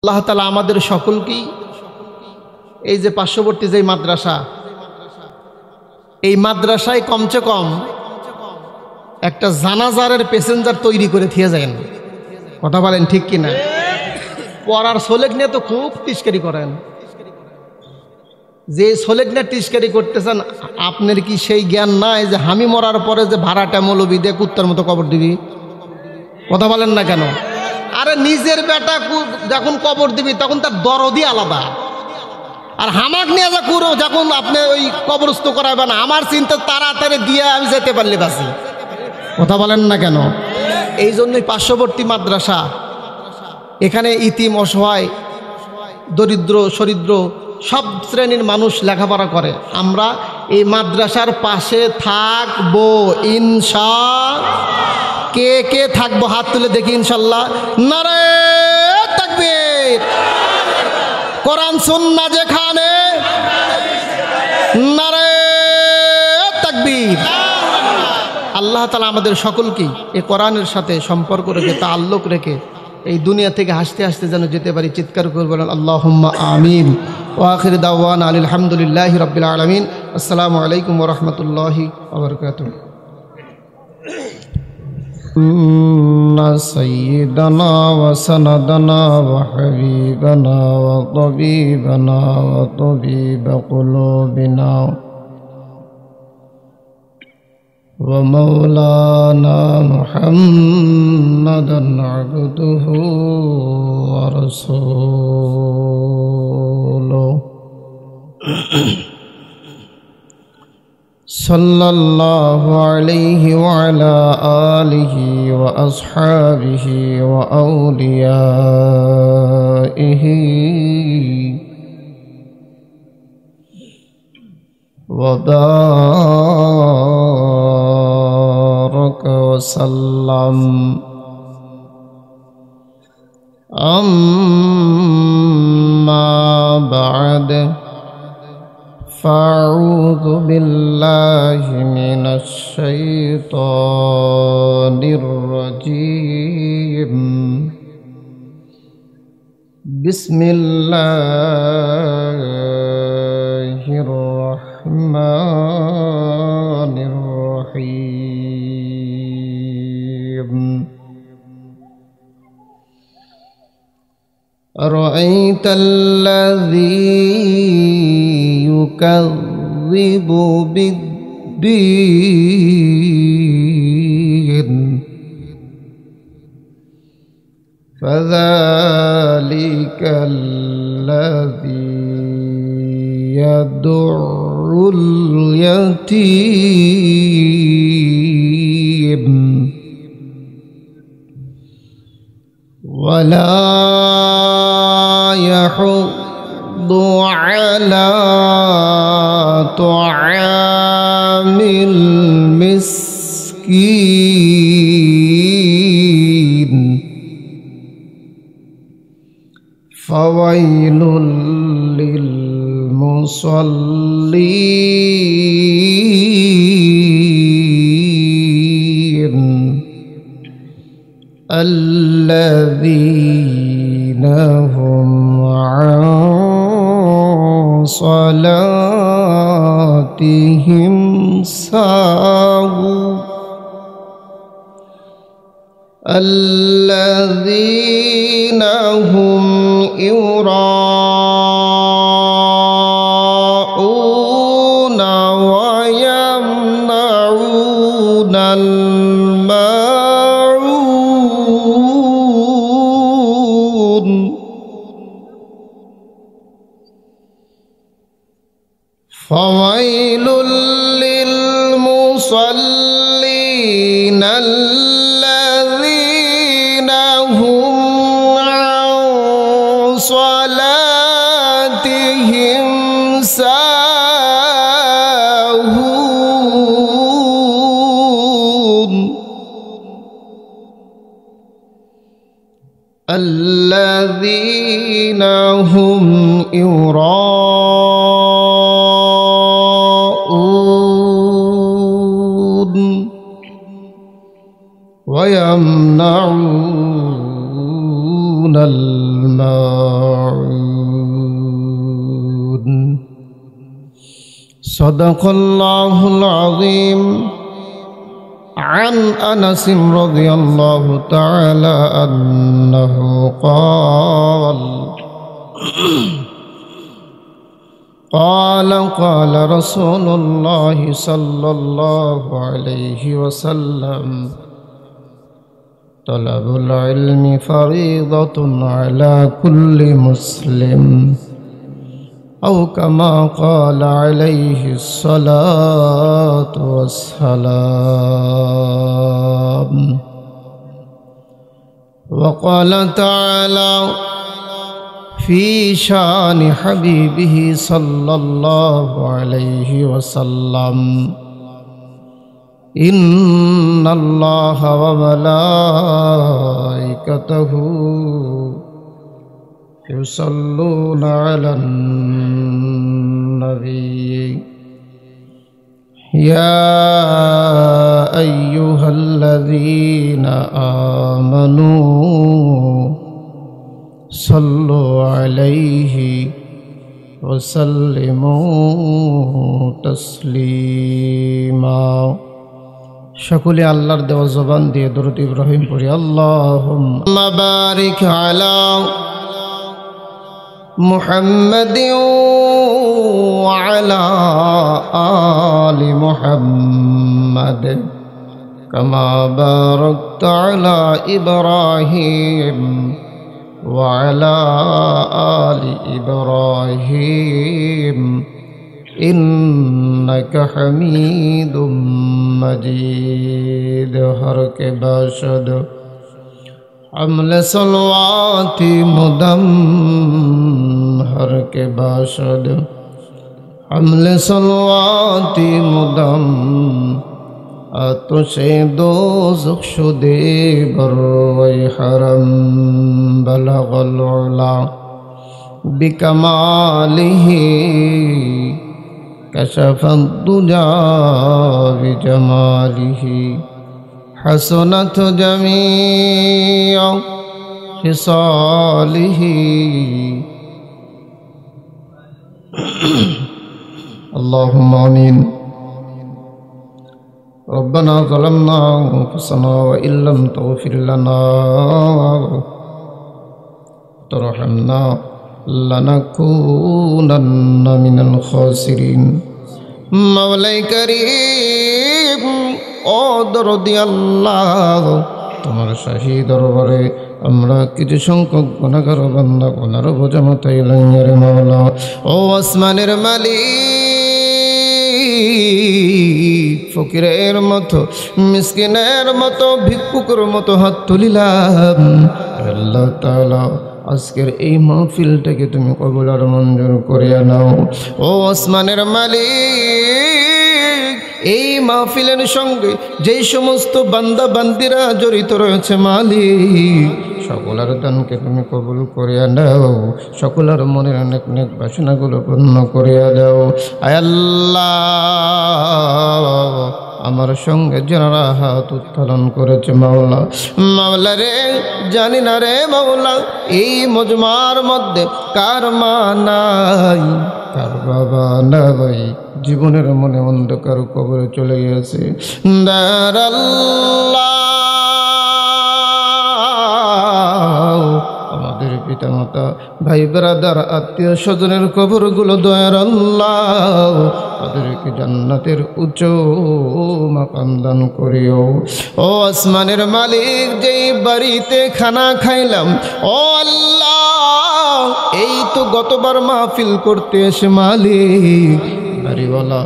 আল্লাহ তাআলা আমাদের সকলকেই এই যে পার্শ্ববর্তী যে মাদ্রাসা, এই মাদ্রাসায় কমসে কম একটা জানাজারের প্যাসেঞ্জার তৈরি করে থিয়ে যায় না। কথা বলেন ঠিক কিনা? পড়ার সোলেক নিয়ে তো খুব টিস্কারি করেন, যে সোলেক নিয়ে টিস্কারি করতেছেন, আপনার কি সেই জ্ঞান নাই যে আমি মরার পরে যে ভাড়াটা মৌলবি দিয়ে কুত্তার মতো কবর দিবি? কথা বলেন না কেন? আরে নিজের বেটা যখন কবর দিবি তখন তার দরদি আলাদা, আর হামাক নিয়ে যা করো যখন আপনি ওই কবরস্থ করাবেন, আমার চিন্তা তাড়াতাড়ি দিয়ে আমি যেতে পারলে বাসি। কথা বলেন না কেন? এই জন্যই পার্শ্ববর্তী মাদ্রাসা, এখানে ইতিম, অসহায়, দরিদ্র, সরিদ্র সব শ্রেণীর মানুষ লেখাপড়া করে। আমরা এই মাদ্রাসার পাশে থাকবো ইনশাআল্লাহ। কে কে থাকবো হাত তুলে দেখি ইনশাল্লাহ। নারে তাকবীর। কোরআন সুন্নাহ যেখানে, নারে তাকবীর। আল্লাহ তাআলা আমাদের সকলকেই এই কোরআনের সাথে সম্পর্ক রেখে, তাআল্লুক রেখে এই দুনিয়া থেকে হাসতে হাসতে যেন যেতে পারি। চিৎকার করে বলেন আল্লাহুম্মা আমিন। ওয়া আখির দাওয়ানা আলহামদুলিল্লাহি রাব্বিল আলামিন। আসসালামু আলাইকুম ওয়া রাহমাতুল্লাহি ওয়া বারাকাতুহু। سيدنا وسندنا وحبيبنا وطبيبنا وطبيب قلوبنا ومولانا محمدا عبده ورسوله صلى الله عليه وعلى آله وأصحابه وأوليائه وبارك وسلم. أما بعد، فأعوذ بالله من الشيطان الرجيم. بسم الله الرحمن الرحيم. أرأيت الذي يكذب بالدين فذلك الذي يدع اليتيم ولا يحض على طعام المسكين فويل للمصلين الذين هم عن صلاتهم ساهون الذين هم يراءون ويمنعون الماعون فويل للمصلين الذين هم عن صلاتهم ساهون الذين هم يراءون ويمنعون الماعون راجعون صدق الله العظيم. عن أنس رضي الله تعالى عنه قال قال رسول الله صلى الله عليه وسلم طلب العلم فريضة على كل مسلم أو كما قال عليه الصلاة والسلام. وقال تعالى في شان حبيبه صلى الله عليه وسلم إن الله وملائكته يصلون على النبي يا أيها الذين آمنوا صلوا عليه وسلموا تسليما. সকলে আল্লাহর দেওয়া জবান দিয়ে দরুদ ইব্রাহিম পড়ি। আল্লাহুম্মা বারিক আলা মুহাম্মাদিন ওয়া আলা আলি মুহাম্মাদ কামা বারাকতা আলা ইব্রাহিম ওয়া আলা আলি ইব্রাহিম ইন্নাকা হামিদুম मजीद. हर के बाशद हमले सलवाती मुदम हर के बाशद हमले सलवाती मुदम आतुशे दोज़ख शुदे बर्वई हरम बलगल उला बिकमालिही كشف الضجى بجماله حسنت جميع خصاله. اللهم آمين. ربنا ظلمنا أنفسنا وإن لم تغفر لنا وترحمنا لنكونن من الخاسرين. مولاي করিম ও দরদি আল্লাহ, তোমার শাহী দরবারে আমরা কিছু সংখ্যক গুনাহগার বান্দা গুনার বোঝা মাথায় লইয়া রে মাওলা। ও আসমানের মালিক, ফকিরের মতো মিসকিনের মতো ভিক্ষুকের মতো হাত তুলিলাম। আল্লাহ তাআলা আজকের এই মাহফিলটাকে তুমি কবুল আর মঞ্জুর করিয়া নাও। ও আসমানের মালিক, এই মাহফিলের সঙ্গে যেই সমস্ত বান্দা বান্দিরা জড়িত রয়েছে মালিক, সকলের দানকে তুমি কবুল করিয়া দাও, সকলের মনের অনেক নেক বাসনাগুলো পূর্ণ করিয়া দাও। আয় আল্লাহ, আমার সঙ্গে যারা হাত উত্তোলন করেছে মাওলা, মাওলা রে জানি না রে মাওলা, এই মজমার মধ্যে কার মা নাই, কার বাবা নাই, জীবনের মনে অন্ধকার কবরে চলে গেছে। আমাদের পিতামাতা ভাই ব্রাদার আত্মীয় স্বজনের কবরগুলো দয়ার আল্লাহ তাদেরকে জান্নাতের উচ্চ মাকাম দান করিও। ও আসমানের মালিক, যেই বাড়িতে খানা খাইলাম, ও আল্লাহ এই তো গতবার মাহফিল করতে এসে মালিক বাড়িওয়ালা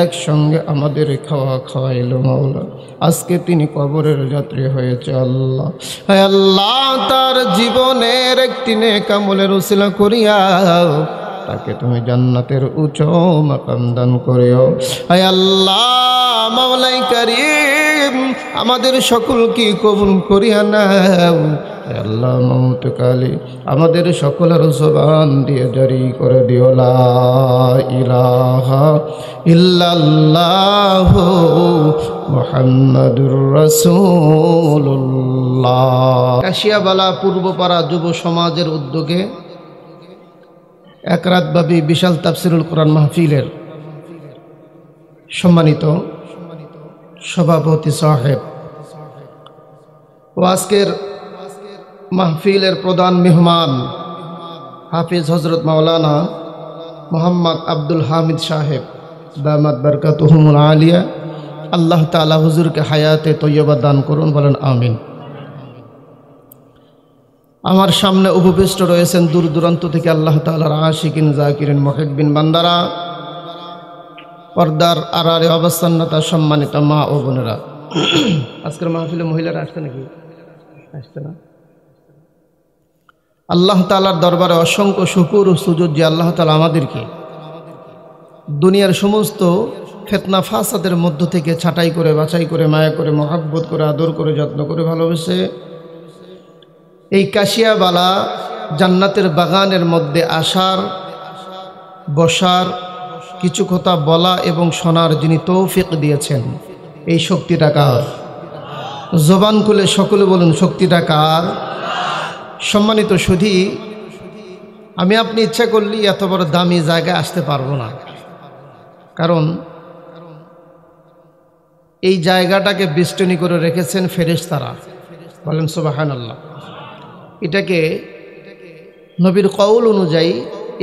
একসঙ্গে আমাদের খাওয়াইলো মাওলা, আজকে তিনি কবরের যাত্রী হয়েছে আল্লাহ। হে আল্লাহ, তার জীবনের একটি নেক আমলের উসিলা করিয়া তাকে তুমি জান্নাতের উচ্চ মাকাম দান করিও। হে আল্লাহ মাওলাই করিম, আমাদের সকলকে কবুল করিয়া নাও। হে আল্লাহ মওতকালে আমাদের সকলের জবান দিয়ে জারি করে দিও লা ইলাহা ইল্লাল্লাহ মুহাম্মাদুর রাসূলুল্লাহ। কাশিয়াবালা পূর্বপাড়া যুব সমাজের উদ্যোগে এক রাতব্যাপী বিশাল তাফসিরুল কোরআন মাহফিলের সম্মানিত সভাপতি সাহেব ও আজকের মাহফিলের প্রধান মেহমান হাফিজ হজরত মাওলানা মোহাম্মদ আব্দুল হামিদ সাহেব দামাত বরকাতুহুমুল আলিয়া, আল্লাহ তাআলা হুজুরকে হায়াতে তৈয়বা দান করুন, বলেন আমিন। আমার সামনে উপবিষ্ট রয়েছেন দূর দূরান্ত থেকে আল্লাহ তাআলার আশিকিন জাকিরিন মুহিব্বিন বান্দারা, পর্দার আড়ালে অবস্থানরত সম্মানিত মা ও বোনেরা। আজকের মাহফিলে মহিলারা আসছে নাকি? আসছে না? আল্লাহ তাআলার দরবারে অসংখ্য শুকর ও সুজুদ যে আল্লাহ তাআলা আমাদেরকে দুনিয়ার সমস্ত ফিতনা ফাসাদের মধ্য থেকে ছাঁটাই করে, বাছাই করে, মায়া করে, মহব্বত করে, আদর করে, যত্ন করে, ভালোবেসে এই কাশিয়াবালা জান্নাতের বাগানের মধ্যে আসার, বসার, কিছু কথা বলা এবং শোনার যিনি তৌফিক দিয়েছেন, এই শক্তিটা কার? জবান খুলে সকলে বলুন, শক্তিটা কার? সম্মানিত সুধী, আমি আপনি ইচ্ছা করলেই এত বড় দামি জায়গায় আসতে পারবো না, কারণ এই জায়গাটাকে বেষ্টনী করে রেখেছেন ফেরেশতারা, বলেন সুবহানাল্লাহ। এটাকে নবীর কওল অনুযায়ী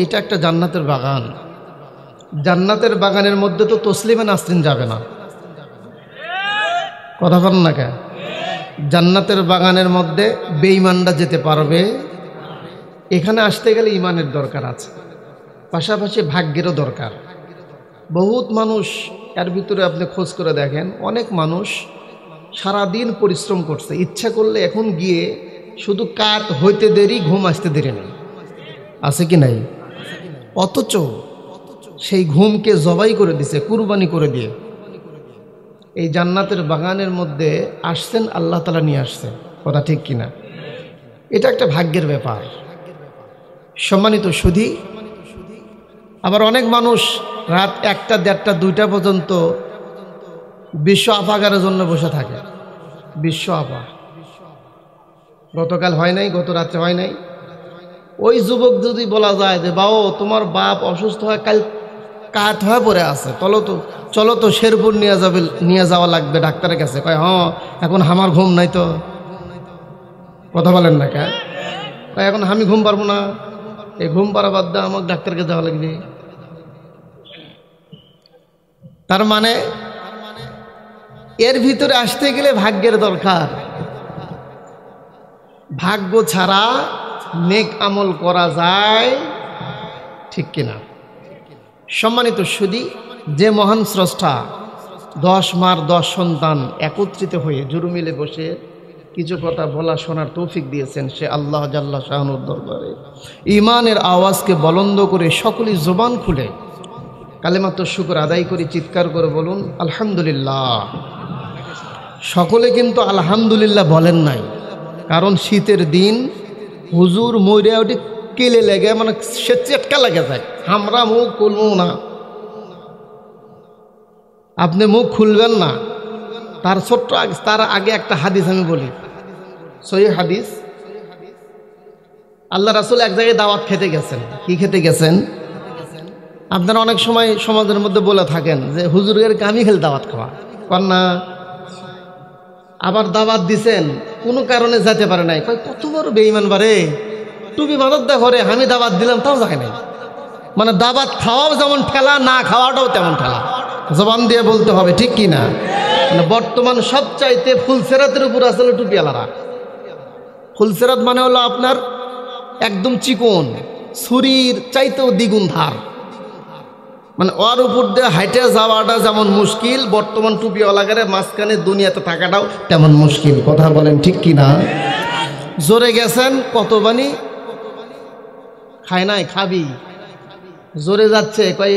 এটা একটা জান্নাতের বাগান। জান্নাতের বাগানের মধ্যে তো তসলিমা নাসরিন যাবে না, কথা বলেন না কেন? জান্নাতের বাগানের মধ্যে বেঈমানরা যেতে পারবে? এখানে আসতে গেলে ইমানের দরকার আছে, পাশাপাশি ভাগ্যেরও দরকার। বহুত মানুষ, এর ভিতরে আপনি খোঁজ করে দেখেন, অনেক মানুষ সারাদিন পরিশ্রম করছে, ইচ্ছা করলে এখন গিয়ে শুধু কাত হইতে দেরি, ঘুম আসতে দেরি নেই, আছে কি নাই? অথচ সেই ঘুমকে জবাই করে দিছে, কুরবানি করে দিয়ে এই জান্নাতের বাগানের মধ্যে আসছেন, আল্লাহ তাআলা নিয়ে আসছেন, কথা ঠিক কিনা? এটা একটা ভাগ্যের ব্যাপার। সম্মানিত সুধী, আবার অনেক মানুষ রাত 1টা, 1:30, 2টা পর্যন্ত বিশ্ব আপাগারের জন্য বসে থাকে। বিশ্ব আপা গতকাল হয় নাই, গত রাত্রে হয় নাই। ওই যুবক যদি বলা যায় যে বাও তোমার বাপ অসুস্থ হয়, কাল কাত হয়ে পড়ে আছে, চলো তো শেরপুর নিয়ে যাওয়া লাগবে ডাক্তারের কাছে, কয় হ্যাঁ এখন আমার ঘুম নাই, তো কথা বলেন না কেন? এখন আমি ঘুম পারবো না, এই ঘুম পারা বাদ দা, আমার ডাক্তারকে যাওয়া লাগবে। তার মানে এর ভিতরে আসতে গেলে ভাগ্যের দরকার। ভাগ্য ছাড়া নেক আমল করা যায়, ঠিক কিনা? সম্মানিত সুধী, যে মহান স্রষ্টা 10 মার 10 সন্তান একত্রিত হয়ে জুরু মিলে বসে কিছু কথা বলা শোনার তৌফিক দিয়েছেন, সে আল্লাহ জাল্লা শাহানুর দরবারে ইমানের আওয়াজকে বলন্দ করে সকলেই জবান খুলে কালেমাত শুকর আদায় করে চিৎকার করে বলুন আলহামদুলিল্লাহ। সকলে কিন্তু আলহামদুলিল্লাহ বলেন নাই, কারণ শীতের দিন হুজুর মইরা ওটি কেলে লেগে, মানে সে চেটকা লেগে যায়, আমরা মুখ খুলবো না। আপনি মুখ খুলবেন না, তার আগে একটা হাদিস আমি বলি, সহিহ হাদিস। আল্লাহ রাসূল এক জায়গায় দাওয়াত খেতে গেছেন। কি খেতে গেছেন? আপনারা অনেক সময় সমাজের মধ্যে বলে থাকেন যে হুজুরের কামি খেল দাওয়াত খাওয়া কর না, আবার দাওয়াত দিছেন কোনো কারণে যেতে পারে নাই, কত বড় বেঈমান বারে, টুপি বাঁধত দা ঘরে, আমি দাওয়াত দিলাম তাও যায় নাই। মানে দাওয়াত খাওয়াও যেমন ঠেলা, না খাওয়াটাও তেমন ঠেলা, জবান দিয়ে বলতে হবে, ঠিক কি না? মানে বর্তমান সবচাইতে ফুলসেরাতের উপর আসলে টুপিওয়ালারা। ফুলসেরাত মানে হলো আপনার একদম চিকন, ছুরির চাইতেও দ্বিগুণ ধার, মানে ওর উপর দিয়ে হাইটে যাওয়াটা যেমন মুশকিল, বর্তমান টুপিওয়ালাগারে মাঝখানে দুনিয়াতে থাকাটাও তেমন মুশকিল, কথা বলেন ঠিক কি না? জোরে গেছেন কত বানি খায় নাই, খাবি, জোরে যাচ্ছে কই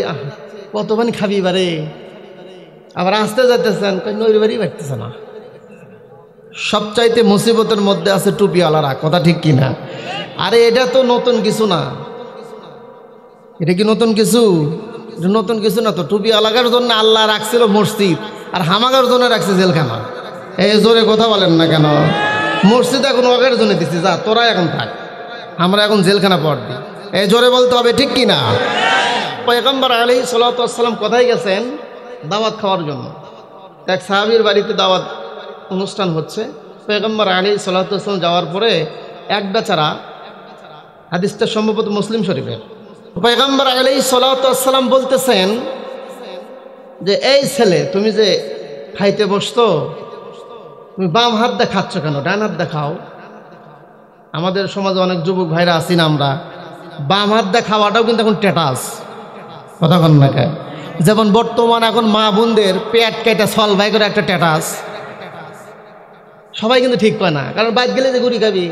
কত বানি খাবি বারে, আবার আসতে যাইতেছেন কই নইর বাড়ি বাড়তেছে না। সবচাইতে মুসিবতের মধ্যে আছে টুপিওয়ালারা, কথা ঠিক কিনা? আরে এটা তো নতুন কিছু না, এটা কি নতুন কিছু? নতুন কিছু না তো। টুপিওয়ালার জন্য আল্লাহ রাখছিল মসজিদ, আর হামাগার জন্য রাখছে জেলখানা। এই জোরে কথা বলেন না কেন? মসজিদ এখন ওগের জন্য দিচ্ছি, যা তোরা এখন থাক, আমরা এখন জেলখানা পড় দিই। এই জোরে বলতে হবে, ঠিক কি না? পয়গম্বর আলাইহিস সালাতু ওয়াস সালাম কোথায় গেছেন? দাওয়াত খাওয়ার জন্য। এক সাহাবীর বাড়িতে দাওয়াত অনুষ্ঠান হচ্ছে। পয়গম্বর আলাইহিস সালাতু ওয়াস সালাম যাওয়ার পরে এক বেচারা, হাদিসটা সম্ভবত মুসলিম শরীফের, পয়গম্বর আলাইহিস সালাতু ওয়াস সালাম বলতেছেন যে এই ছেলে, তুমি যে খাইতে বসতো, তুমি বাম হাত দিয়ে খাচ্ছ কেন? ডান হাত দিয়ে খাও। আমাদের সমাজে অনেক যুবক ভাইরা আছি না, আমরা বাম হাত দিয়ে খাওয়াটাও কিন্তু এখন স্ট্যাটাস, কথা বল না কেন? যেমন বর্তমান এখন মা বোনদের পেট কেটে সল ভাই করে একটা স্ট্যাটাস, সবাই কিন্তু ঠিক পায় না। কারণ বাইরে গেলে যে গুড়ি খাবি,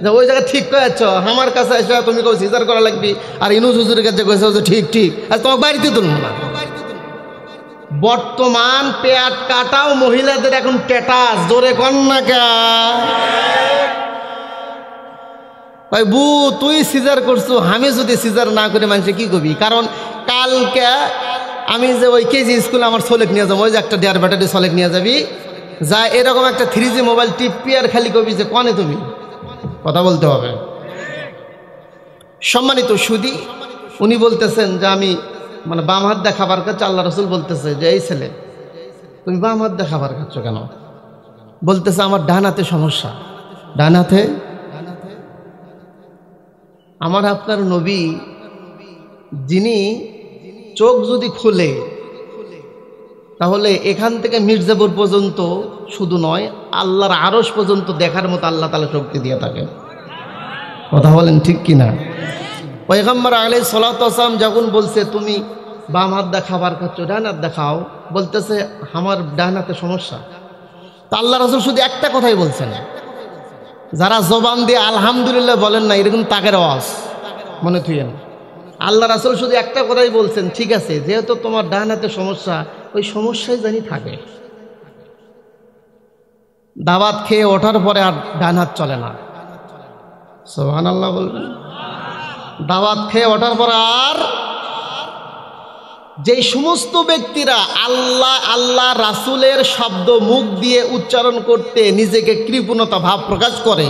যে ওই জায়গায় ঠিক করে যাচ্ছ, আমার কাছে এসে তুমি কেউ সিজার করা লাগবি, আর ইনুস হুজুরের কাছে কইছো যে ঠিক ঠিক, আর তোমাকে বাড়িতে তুলব না। বর্তমান পেট কাটাও মহিলাদের এখন স্ট্যাটাস, জোরে কর না কে? ভাই বু, তুই সিজার করছো, আমি যদি সিজার না করে মানুষে কি করবি? কারণ কালকে আমি যে ওই কেজি স্কুলে আমার সোলেক নিয়ে যাবো, ওই যে একটা 1.5 ব্যাটারি সোলেক নিয়ে যাবি, যা এরকম একটা 3G মোবাইল টিপি আর খালি কবি যে কনে তুমি, কথা বলতে হবে। সম্মানিত সুধী, উনি বলতেছেন যে আমি মানে বাম হাত দিয়ে খাবার খাচ্ছি। আল্লাহ রসুল বলতেছে যে এই ছেলে, তুমি বাম হাত দিয়ে খাবার খাচ্ছ কেন? বলতেছে আমার ডান হাতে সমস্যা। ডান হাতে? আমার আপনার নবী, যিনি চোখ যদি খুলে তাহলে এখান থেকে মির্জাপুর পর্যন্ত শুধু নয়, আল্লাহর আরশ পর্যন্ত দেখার মতো আল্লাহ তাআলা শক্তি দিয়ে থাকে, কথা বলেন ঠিক কিনা? পয়গম্বর আলাইহিস সালাতু ওয়াস সালাম যখন বলছে তুমি বাম হাত দিয়ে খাবার খাচ্ছ, ডান হাত দিয়ে খাও, বলতেছে আমার ডান হাতে সমস্যা। তা আল্লাহ রাসূল শুধু একটা কথাই বলছেন, যারা জবান দিয়ে আলহামদুলিল্লাহ বলেন না, এরকম তাকের আওয়াজ মনে থুইয়েন। আল্লাহ রাসূল শুধু একটা কথাই বলছেন, ঠিক আছে, যেহেতু তোমার ডান হাতে সমস্যা, ওই সমস্যাই জানি থাকে। দাওয়াত খেয়ে ওঠার পরে আর ডান হাত চলে না, সুবহানাল্লাহ বলবেন। দাওয়াত খেয়ে ওঠার পর আর যেই সমস্ত ব্যক্তিরা আল্লাহ আল্লাহ রাসূলের শব্দ মুখ দিয়ে উচ্চারণ করতে নিজেকে কৃপণতা ভাব প্রকাশ করে,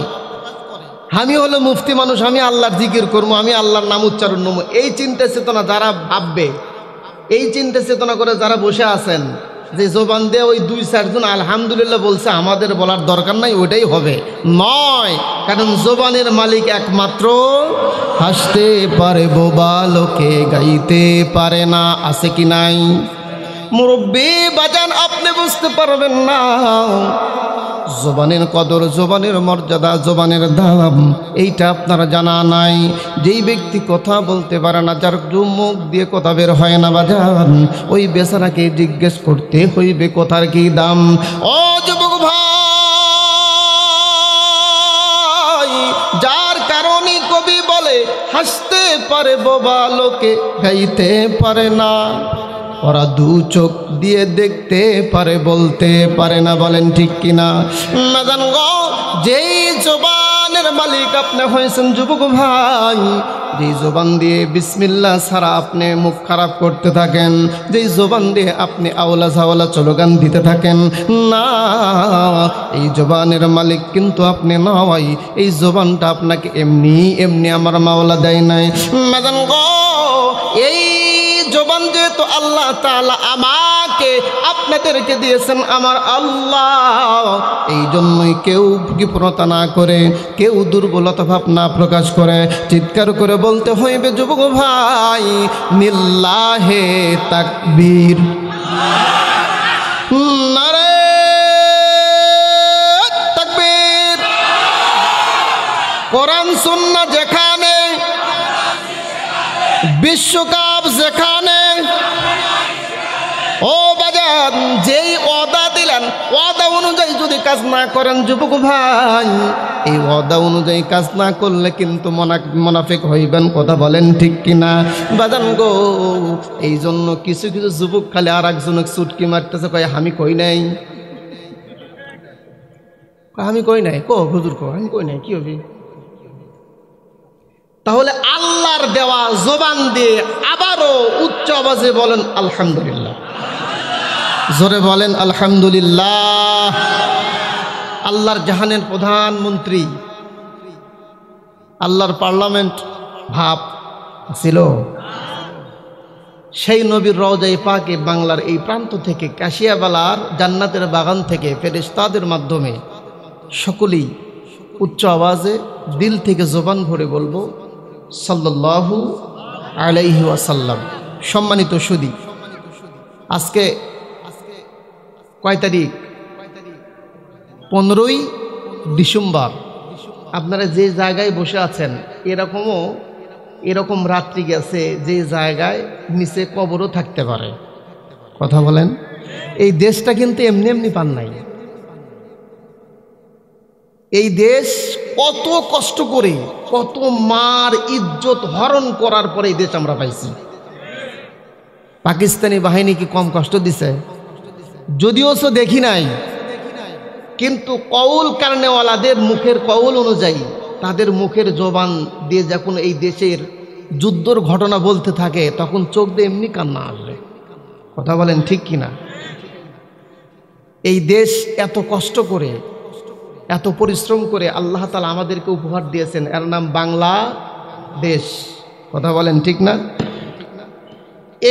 আমি হলো মুফতি মানুষ, আমি আল্লাহর জিকির করবো, আমি আল্লাহর নাম উচ্চারণ নেবো, এই চিন্তা চেতনা যারা ভাববে, এই চিন্তা চেতনা করে যারা বসে আছেন যে জবান দিয়ে ওই 2-4 জন আলহামদুলিল্লাহ বলছে, আমাদের বলার দরকার নাই, ওইটাই হবে নয়। কারণ জবানের মালিক একমাত্র, হাসতে পারে বোবা লোকে, গাইতে পারে না, আছে কি নাই? মুরব্বি বাজান, আপনি বুঝতে পারবেন না জবানের কদর, জবানের মর্যাদা, জবানের দাম, এইটা আপনার জানা নাই। যেই ব্যক্তি কথা বলতে পারে না, যার মুখ দিয়ে কথা বের হয় না বাজান, ওই বেচারাকে জিজ্ঞেস করতে হইবে কথার কি দাম। ও যুবক ভাই, যার কারণে কবি বলে হাসতে পারে বোবা লোকে, গাইতে পারে না। ওরা 2 চোখ দিয়ে দেখতে পারে, বলতে পারে না, বলেন ঠিক কিনা? মাদান গো, যেই জবানের মালিক আপনি হয়েছেন যুবক ভাই, যেই জবান দিয়ে বিসমিল্লাহ ছাড়া আপনি মুখ খারাপ করতে থাকেন, যেই জবান দিয়ে আপনি আওলা ঝাওলা স্লোগান দিতে থাকেন, না, এই জবানের মালিক কিন্তু আপনি নয়। এই জবানটা আপনাকে এমনি এমনি আমার মাওলা দেয় নাই। মাদান গো, এই জবান যেহেতু আল্লাহ তাআলা আমাকে আপনাদেরকে দিয়েছেন, আমার আল্লাহ, এই জন্যই কেউ কৃপণতা না করে, কেউ দুর্বলতা ভাব না প্রকাশ করে চিৎকার করে বলতে হইবে যুবক ভাই, লিল্লাহে তাকবীর, নারে তাকবীর। কোরআন সুন্নাহ যেখানে, বিশ্বকাপ যেখানে, ও বাজান, যেই ওয়াদা দিলেন, ওয়াদা অনুযায়ী যদি কাজ না করেন যুবক ভাই, এই ওয়াদা অনুযায়ী কাজ না করলে কিন্তু মুনাফিক হইবেন, কথা বলেন ঠিক কিনা? বাজান গো, এই জন্য কিছু কিছু যুবক খালি আর একজনকে চুটকি মারতেছে, কয় আমি কই নাই, আমি কই নাই, কো হুজুর কো, আমি কই নাই, কি হবে? তাহলে আল্লাহর দেওয়া জবান দিয়ে আবারও উচ্চ আওয়াজে বলেন আলহামদুলিল্লাহ, জোরে বলেন আলহামদুলিল্লাহ। আল্লাহর জাহানের প্রধানমন্ত্রী, আল্লাহর পার্লামেন্ট ভাব ছিল। সেই নবীর রওজায়ে পাকে বাংলার এই প্রান্ত থেকে কাশিয়াবালার জান্নাতের বাগান থেকে ফেরেশতাদের মাধ্যমে সকলেই উচ্চ আওয়াজে দিল থেকে জবান ভরে বলবো সাল্লাল্লাহু আলাইহি ওয়াসাল্লাম। সম্মানিত সুধী, আজকে কয় তারিখ? 15ই ডিসেম্বর। আপনারা যে জায়গায় বসে আছেন এরকম রাত্রি গেছে যে জায়গায় নিচে কবরও থাকতে পারে। কথা বলেন, এই দেশটা কিন্তু এমনি এমনি পান নাই। এই দেশ কত কষ্ট করে, কত মার ইজ্জত হরণ করার পরে এই দেশ আমরা পাইছি। পাকিস্তানি বাহিনী কি কম কষ্ট দিছে? যদিও সো দেখি নাই, কিন্তু কৌল কারণেওয়ালাদের মুখের কৌল অনুযায়ী তাদের মুখের জবান দিয়ে যখন এই দেশের যুদ্ধর ঘটনা বলতে থাকে তখন চোখ দিয়ে এমনি কান্না আসবে। কথা বলেন ঠিক কিনা? এই দেশ এত কষ্ট করে, এত পরিশ্রম করে আল্লাহ তাআলা আমাদেরকে উপহার দিয়েছেন, এর নাম বাংলাদেশ। কথা বলেন ঠিক না?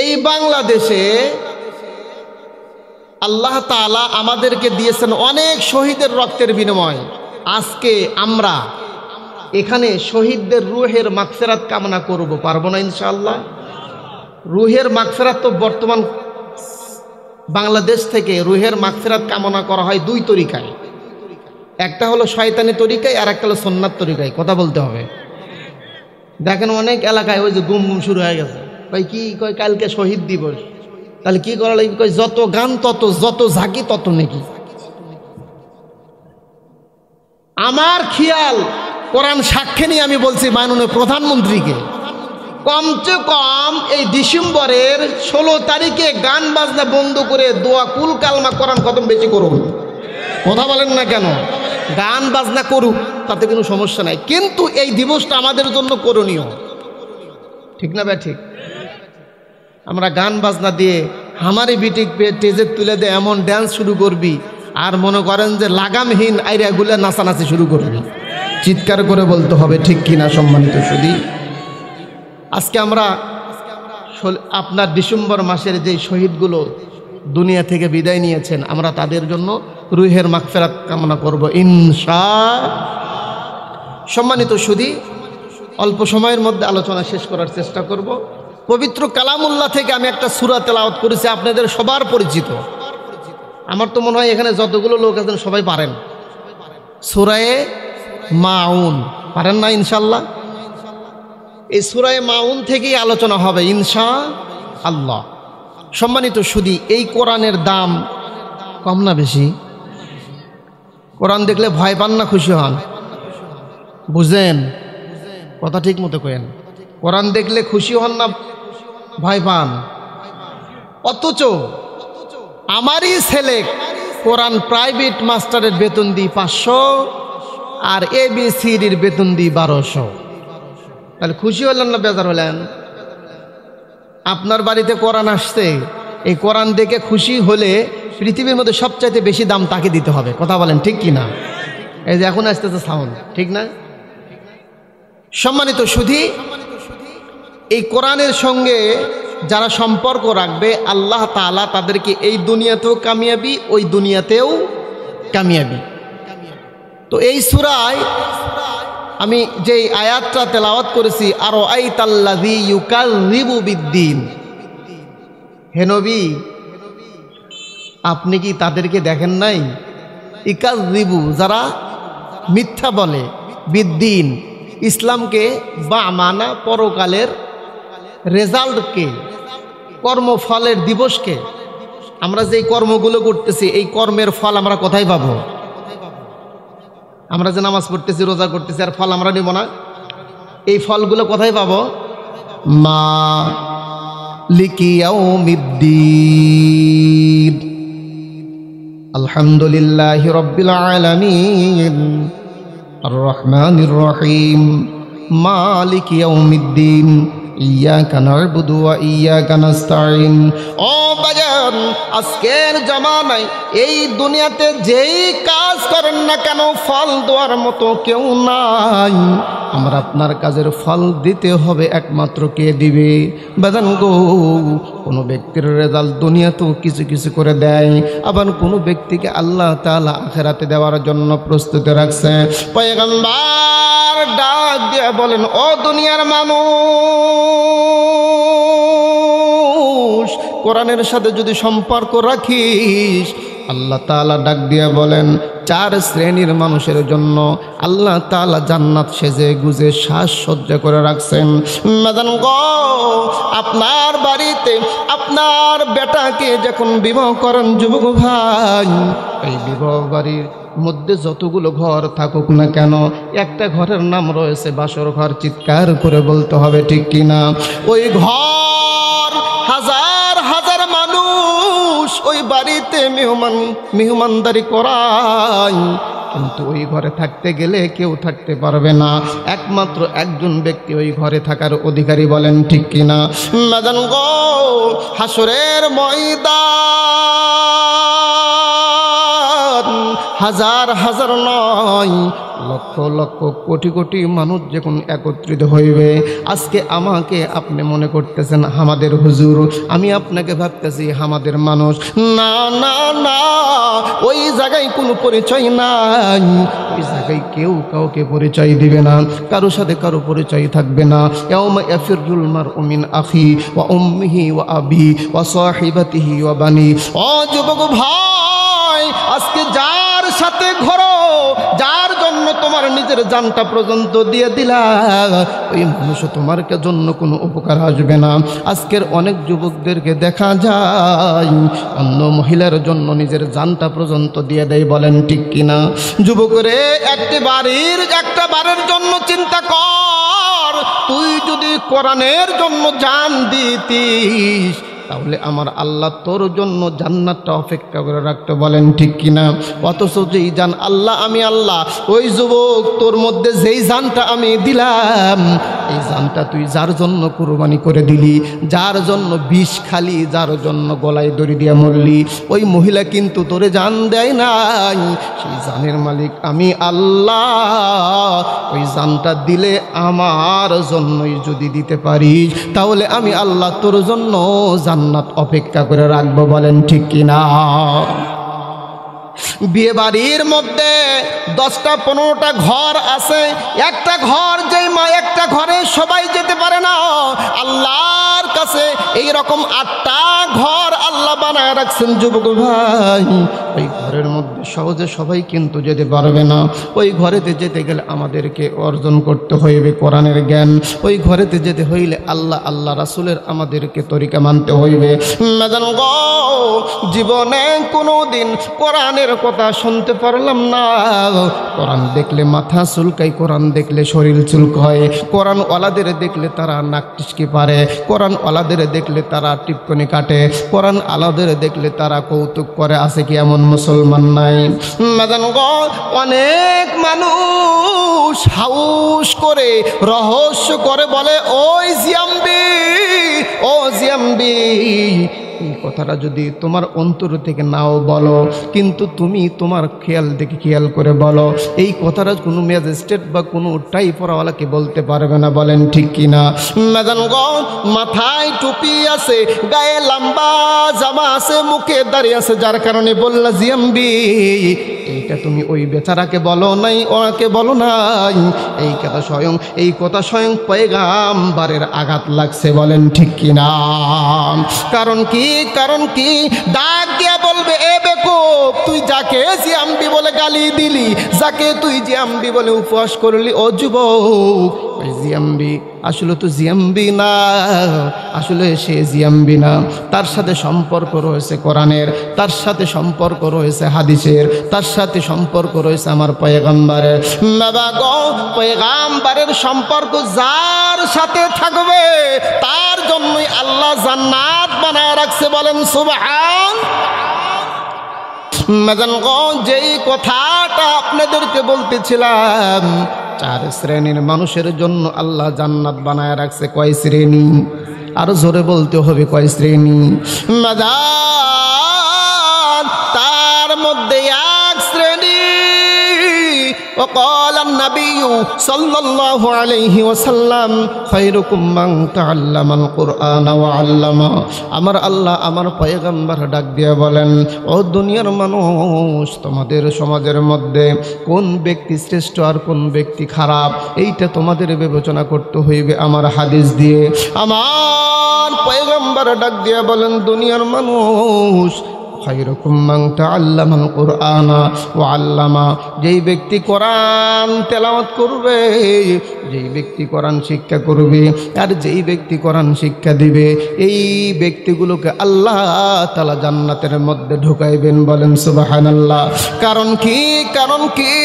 এই বাংলাদেশে আল্লাহ তাআলা আমাদেরকে দিয়েছেন অনেক শহীদের রক্তের বিনিময়। আজকে আমরা এখানে শহীদদের রুহের মাগফিরাত কামনা করব, পারবো না ইনশাআল্লাহ? রুহের মাগফিরাত তো বর্তমান বাংলাদেশ থেকে রুহের মাগফিরাত কামনা করা হয় দুই তরিকায়। একটা হলো শয়তানি তরিকায়, আর একটা হলো সুন্নাত তরিকায়। কথা বলতে হবে। দেখেন অনেক এলাকায় ওই যে গুম গুম শুরু হয়ে গেছে। কই কি কয় কালকে শহীদ দিবস, তাহলে কি করা লাগবে? কয় যত গান তত, যত ঝাঁকি তত নাকি। আমার খেয়াল কোরআন সাক্ষী নিয়ে আমি বলছি মাননীয় প্রধানমন্ত্রীকে, কমসে কম এই ডিসেম্বরের 16 তারিখে গান বাজনা বন্ধ করে দোয়া কুল কালমা কোরআন খতম বেশি করুন। কথা বলেন না কেন? গান বাজনা করুক, তাতে কোনো সমস্যা নাই, কিন্তু এই দিবসটা আমাদের জন্য করণীয়। ঠিক না ভাই? ঠিক। আমরা গান বাজনা দিয়ে হামারি বিটিক টেজে তুলে দিয়ে এমন ড্যান্স শুরু করবি, আর মনে করেন যে লাগামহীন আইরাগুলো নাচানাচি শুরু করবি। চিৎকার করে বলতে হবে ঠিক কিনা সম্মানিত সুধী? আজকে আমরা আপনার ডিসেম্বর মাসের যে শহীদগুলো দুনিয়া থেকে বিদায় নিয়েছেন, আমরা তাদের জন্য রুহের মাগফিরাত কামনা করব ইনশাআল্লাহ। সম্মানিত সুধী, অল্প সময়ের মধ্যে আলোচনা শেষ করার চেষ্টা করব। পবিত্র কালামুল্লাহ থেকে আমি একটা সূরা তেলাওয়াত করেছি, আপনাদের সবার পরিচিত। আমার তো মনে হয় এখানে যতগুলো লোক আছেন সবাই পারেন। সূরায়ে মাউন পারেন না ইনশাআল্লাহ? এই সূরায়ে মাউন থেকেই আলোচনা হবে ইনশাআল্লাহ। সম্মানিত সুধী, এই কোরআনের দাম কম না বেশি? কোরআন দেখলে ভয় পান না খুশি হন? বুঝেন কথা ঠিক মতো কেন? কোরআন দেখলে খুশি হন না ভয় পান? অথচ আমারই ছেলে কোরআন প্রাইভেট মাস্টারের বেতন দিই 500, আর ABCDর বেতন দিই 1200। তাহলে খুশি হলেন না বেজার হলেন? আপনার বাড়িতে কোরআন আসছে, এই কোরআন দেখে খুশি হলে পৃথিবীর মধ্যে সবচাইতে বেশি দাম তাকে দিতে হবে। কথা বলেন ঠিক কিনা? এই যে এখন আসতেছে সাউন্ড, ঠিক না? সম্মানিত সুধী, এই কোরআনের সঙ্গে যারা সম্পর্ক রাখবে আল্লাহ তাআলা তাদেরকে এই দুনিয়াতেও কামিয়াবি, ওই দুনিয়াতেও কামিয়াবি। তো এই সূরায় আমি যেই আয়াতটা তেলাওয়াত করেছি, আরো আইতাল্লাযী ইউকাযযিবু বিদ্দীন, হে নবী আপনি কি তাদেরকে দেখেন নাই? ইকাযযিবু, যারা মিথ্যা বলে, বিদ্দীন ইসলামকে, বা মানা পরকালের রেজাল্টকে, কর্মফলের দিবসকে। আমরা যেই কর্মগুলো করতেছি এই কর্মের ফল আমরা কোথায় পাবো? আমরা যে নামাজ পড়তেছি, রোজা করতেছি, আর ফল আমরা নিব না? এই ফলগুলো কোথায় পাবো? মালিকি ইয়াউমিদ্দিন, আলহামদুলিল্লাহি রাব্বিল আলামিন, আর রহমানির রহিম, মালিকি ইয়াউমিদ্দিন, ইয়াকা না'বুদু ওয়া ইয়াকা নাস্তাঈন। ও বাজার, আজকের জামানায় এই দুনিয়াতে যেই কাজ করেন না কেন ফল দেওয়ার মতো কেউ নাই। আমার আপনার কাজের ফল দিতে হবে একমাত্র কে দিবে? বাজান গো, কোনো ব্যক্তির রেজাল্ট দুনিয়াতেও কিছু কিছু করে দেয়, আবার কোনো ব্যক্তিকে আল্লাহ তাআলা আখিরাতে দেওয়ার জন্য প্রস্তুতি রাখছে। পয়গম্বর ডাক দিয়ে বলেন, ও দুনিয়ার মানুষ, কোরআনের সাথে যদি সম্পর্ক রাখিস, আল্লাহ তাআলা ডাক দিয়ে বলেন, 4 শ্রেণীর মানুষের জন্য আল্লাহ তাআলা জান্নাত সেজে গুজে সাজসজ্জা করে রাখছেন। মাদান গো, আপনার বাড়িতে আপনার বেটাকে যখন বিবাহ করেন যুবক ভাই, এই বিবাহ বাড়ির মধ্যে যতগুলো ঘর থাকুক না কেন, একটা ঘরের নাম রয়েছে বাসর ঘর। চিৎকার করে বলতে হবে ঠিক কিনা? ওই ঘর হাজার হাজার মানুষ ওই বাড়িতে মেহমানদারি করায়, কিন্তু ওই ঘরে থাকতে গেলে কেউ থাকতে পারবে না, একমাত্র একজন ব্যক্তি ওই ঘরে থাকার অধিকারী। বলেন ঠিক কিনা? মাদান গো, হাসরের ময়দান হাজার হাজার নয়, লক্ষ লক্ষ কোটি কোটি মানুষ যখন একত্রিত হইবে, আজকে আমাকে আপনি মনে করতেছেন আমাদের হুজুর, আমি আপনাকে ভাবতেছি আমাদের মানুষ। না না না, ওই জায়গায় কোনো পরিচয় নাই, ওই জায়গায় কেউ কাউকে পরিচয় দিবে না, কারোর সাথে কারো পরিচয় থাকবে না। ইয়াউমা ইয়াফিরুল মারউ মিন আখি ওয়া উম্মিহি ওয়া আবি ওয়া সাহিবাতিহি ওয়া বানি। ও যুবক ভাই, আজকে যার সাথে ঘরো, যার জন্য তোমার নিজের জানটা পর্যন্ত দিয়ে দিলা, ওই মানুষও তোমার জন্য কোনো উপকার আসবে না। আজকের অনেক যুবকদেরকে দেখা যায় অন্য মহিলার জন্য নিজের জানটা পর্যন্ত দিয়ে দেয়। বলেন ঠিক কিনা? যুবকরে, একটা বারের জন্য চিন্তা কর, তুই যদি কোরআনের জন্য জান দিতিস, তাহলে আমার আল্লাহ তোর জন্য জান্নাতটা অপেক্ষা করে রাখতে। বলেন ঠিক কিনা? অথচ যেই জান আল্লাহ, আমি আল্লাহ, ওই যুবক তোর মধ্যে যেই জানটা আমি দিলাম, এই জানটা তুই যার জন্য কুরবানি করে দিলি, যার জন্য বিষ খালি, যার জন্য গলায় দড়ি দিয়ে মরলি, ওই মহিলা কিন্তু তোরে জান দেয় নাই, সেই জানের মালিক আমি আল্লাহ। ওই জানটা দিলে আমার জন্যই যদি দিতে পারিস, তাহলে আমি আল্লাহ তোর জন্য জান্নাত অপেক্ষা করে রাখবো। বলেন ঠিক কিনা? বিয়ে বাড়ির মধ্যে 10টা 15টা ঘর আছে, একটা ঘর যেই মা একটা ঘরে সবাই যেতে পারে না, আল্লাহর কাছে এই রকম 8টা ঘর আল্লাহ বানায় রাখছেন। যুবক ভাই, ওই ঘরের মধ্যে সহজে সবাই কিন্তু যেতে পারবে না। ওই ঘরেতে যেতে গেলে আমাদেরকে অর্জন করতে হইবে কোরআনের জ্ঞান। ওই ঘরেতে যেতে হইলে আল্লাহ রাসূলের আমাদেরকে তরিকা মানতে হইবে। মাদান গো, জীবনে কোনোদিন কোরআনের কথা শুনতে পারলাম না। কোরআন দেখলে মাথা চুলকায়, কোরআন দেখলে শরীর চুলকায়, কোরআন ওয়ালাদের দেখলে তারা নাক টিসকে পারে, কোরআন ওয়ালাদের দেখলে তারা টিপকনি কাটে, কোরআন আলাদের দেখলে তারা কৌতুক করে। আছে কি এমন মুসলমান নাই? মাদান গো, অনেক মানুষ হাউস করে রহস্য করে বলে, ওই জিয়াম্বি, ও জিয়াম্বি, এই কথাটা যদি তোমার অন্তর থেকে নাও বলো, কিন্তু তুমি তোমার খেয়াল করে বলো, এই কথাটা কোনো ম্যাজিস্ট্রেট বা কোনো টাইপওয়ালাকে বলতে পারবে না। বলেন ঠিক কিনা? মাদান গো, মাথায় টুপি আছে, গায়ে লম্বা জামা আছে, মুখে দাড়ি আছে, যার কারণে বললা জিয়াম্বি। এইটা তুমি ওই বেচারাকে বলো নাই, ওনাকে বলো নাই, এই কথা স্বয়ং পয়গাম্বরের আঘাত লাগছে। বলেন ঠিক কিনা? কারণ কি ডাক দিয়া বলবে, এ বেকুব, তুই যাকে জিয়াম্বি বলে গালি দিলি, যাকে তুই জিয়াম্বি বলে উপহাস করলি, ও যুবক, ওই জিয়াম্বি আসলে তো জিয়াম্বি না, আসলে সে জিয়াম্বি না। তার সাথে সম্পর্ক রয়েছে কোরআনের, তার সাথে সম্পর্ক রয়েছে হাদিসের, তার সাথে সম্পর্ক রয়েছে আমার পয়গম্বরের। বাবা গো, পয়গম্বরের সম্পর্ক যার সাথে থাকবে তার জন্যই আল্লাহ জান্নাত বানায় রাখছে। বলেন সুবহান। মাদান গো, যেই কথাটা আপনাদেরকে বলতেছিলাম, 4 শ্রেণীর মানুষের জন্য আল্লাহ জান্নাত বানায় রাখছে। কয় শ্রেণী? আরো জোরে বলতে হবে কয় শ্রেণী? মাদান তার মধ্যে এক শ্রেণী। وقال النبي صلى الله عليه وسلم خيركم من تعلم القرآن وعلمه। আমার আল্লাহ আমার পয়গম্বর ডাক দিয়ে বলেন, ও দুনিয়ার মানুষ, তোমাদের সমাজের মধ্যে কোন ব্যক্তি শ্রেষ্ঠ আর কোন ব্যক্তি খারাপ, এইটা তোমাদের বিবেচনা করতে হইবে আমার হাদিস দিয়ে। আমার পয়গম্বর ডাক দিয়ে বলেন, দুনিয়ার মানুষ, খায়রুকুম মান তাআল্লামাল কুরআনা ওয়া আল্লামা, যেই ব্যক্তি কোরআন তেলাওয়াত করবে, যেই ব্যক্তি কোরআন শিক্ষা করবে, আর যেই ব্যক্তি কোরআন শিক্ষা দিবে, এই ব্যক্তিগুলোকে আল্লাহ তাআলা জান্নাতের মধ্যে ঢুকাইবেন। বলেন সুবহানাল্লাহ। কারণ কি? কারণ কি?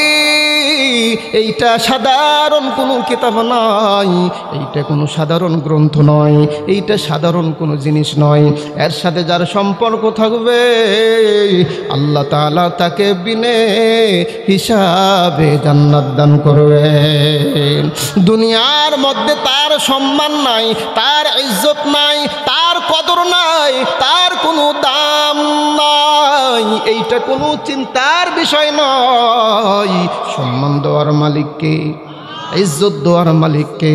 এইটা সাধারণ কোনো কিতাব নয়, এইটা কোনো সাধারণ গ্রন্থ নয়, এইটা সাধারণ কোনো জিনিস নয়। এর সাথে যার সম্পর্ক থাকবে আল্লাহ তাআলা তাকে বিনে হিসাবে জান্নাত দান করবে। দুনিয়ার মধ্যে তার সম্মান নাই, তার ইজ্জত নাই, তার কদর নাই, তার কোনো দাম নাই, এইটা কোনো চিন্তার বিষয় নয়। সম্মান দেওয়ার মালিককে, ইজ্জত দেওয়ার মালিককে,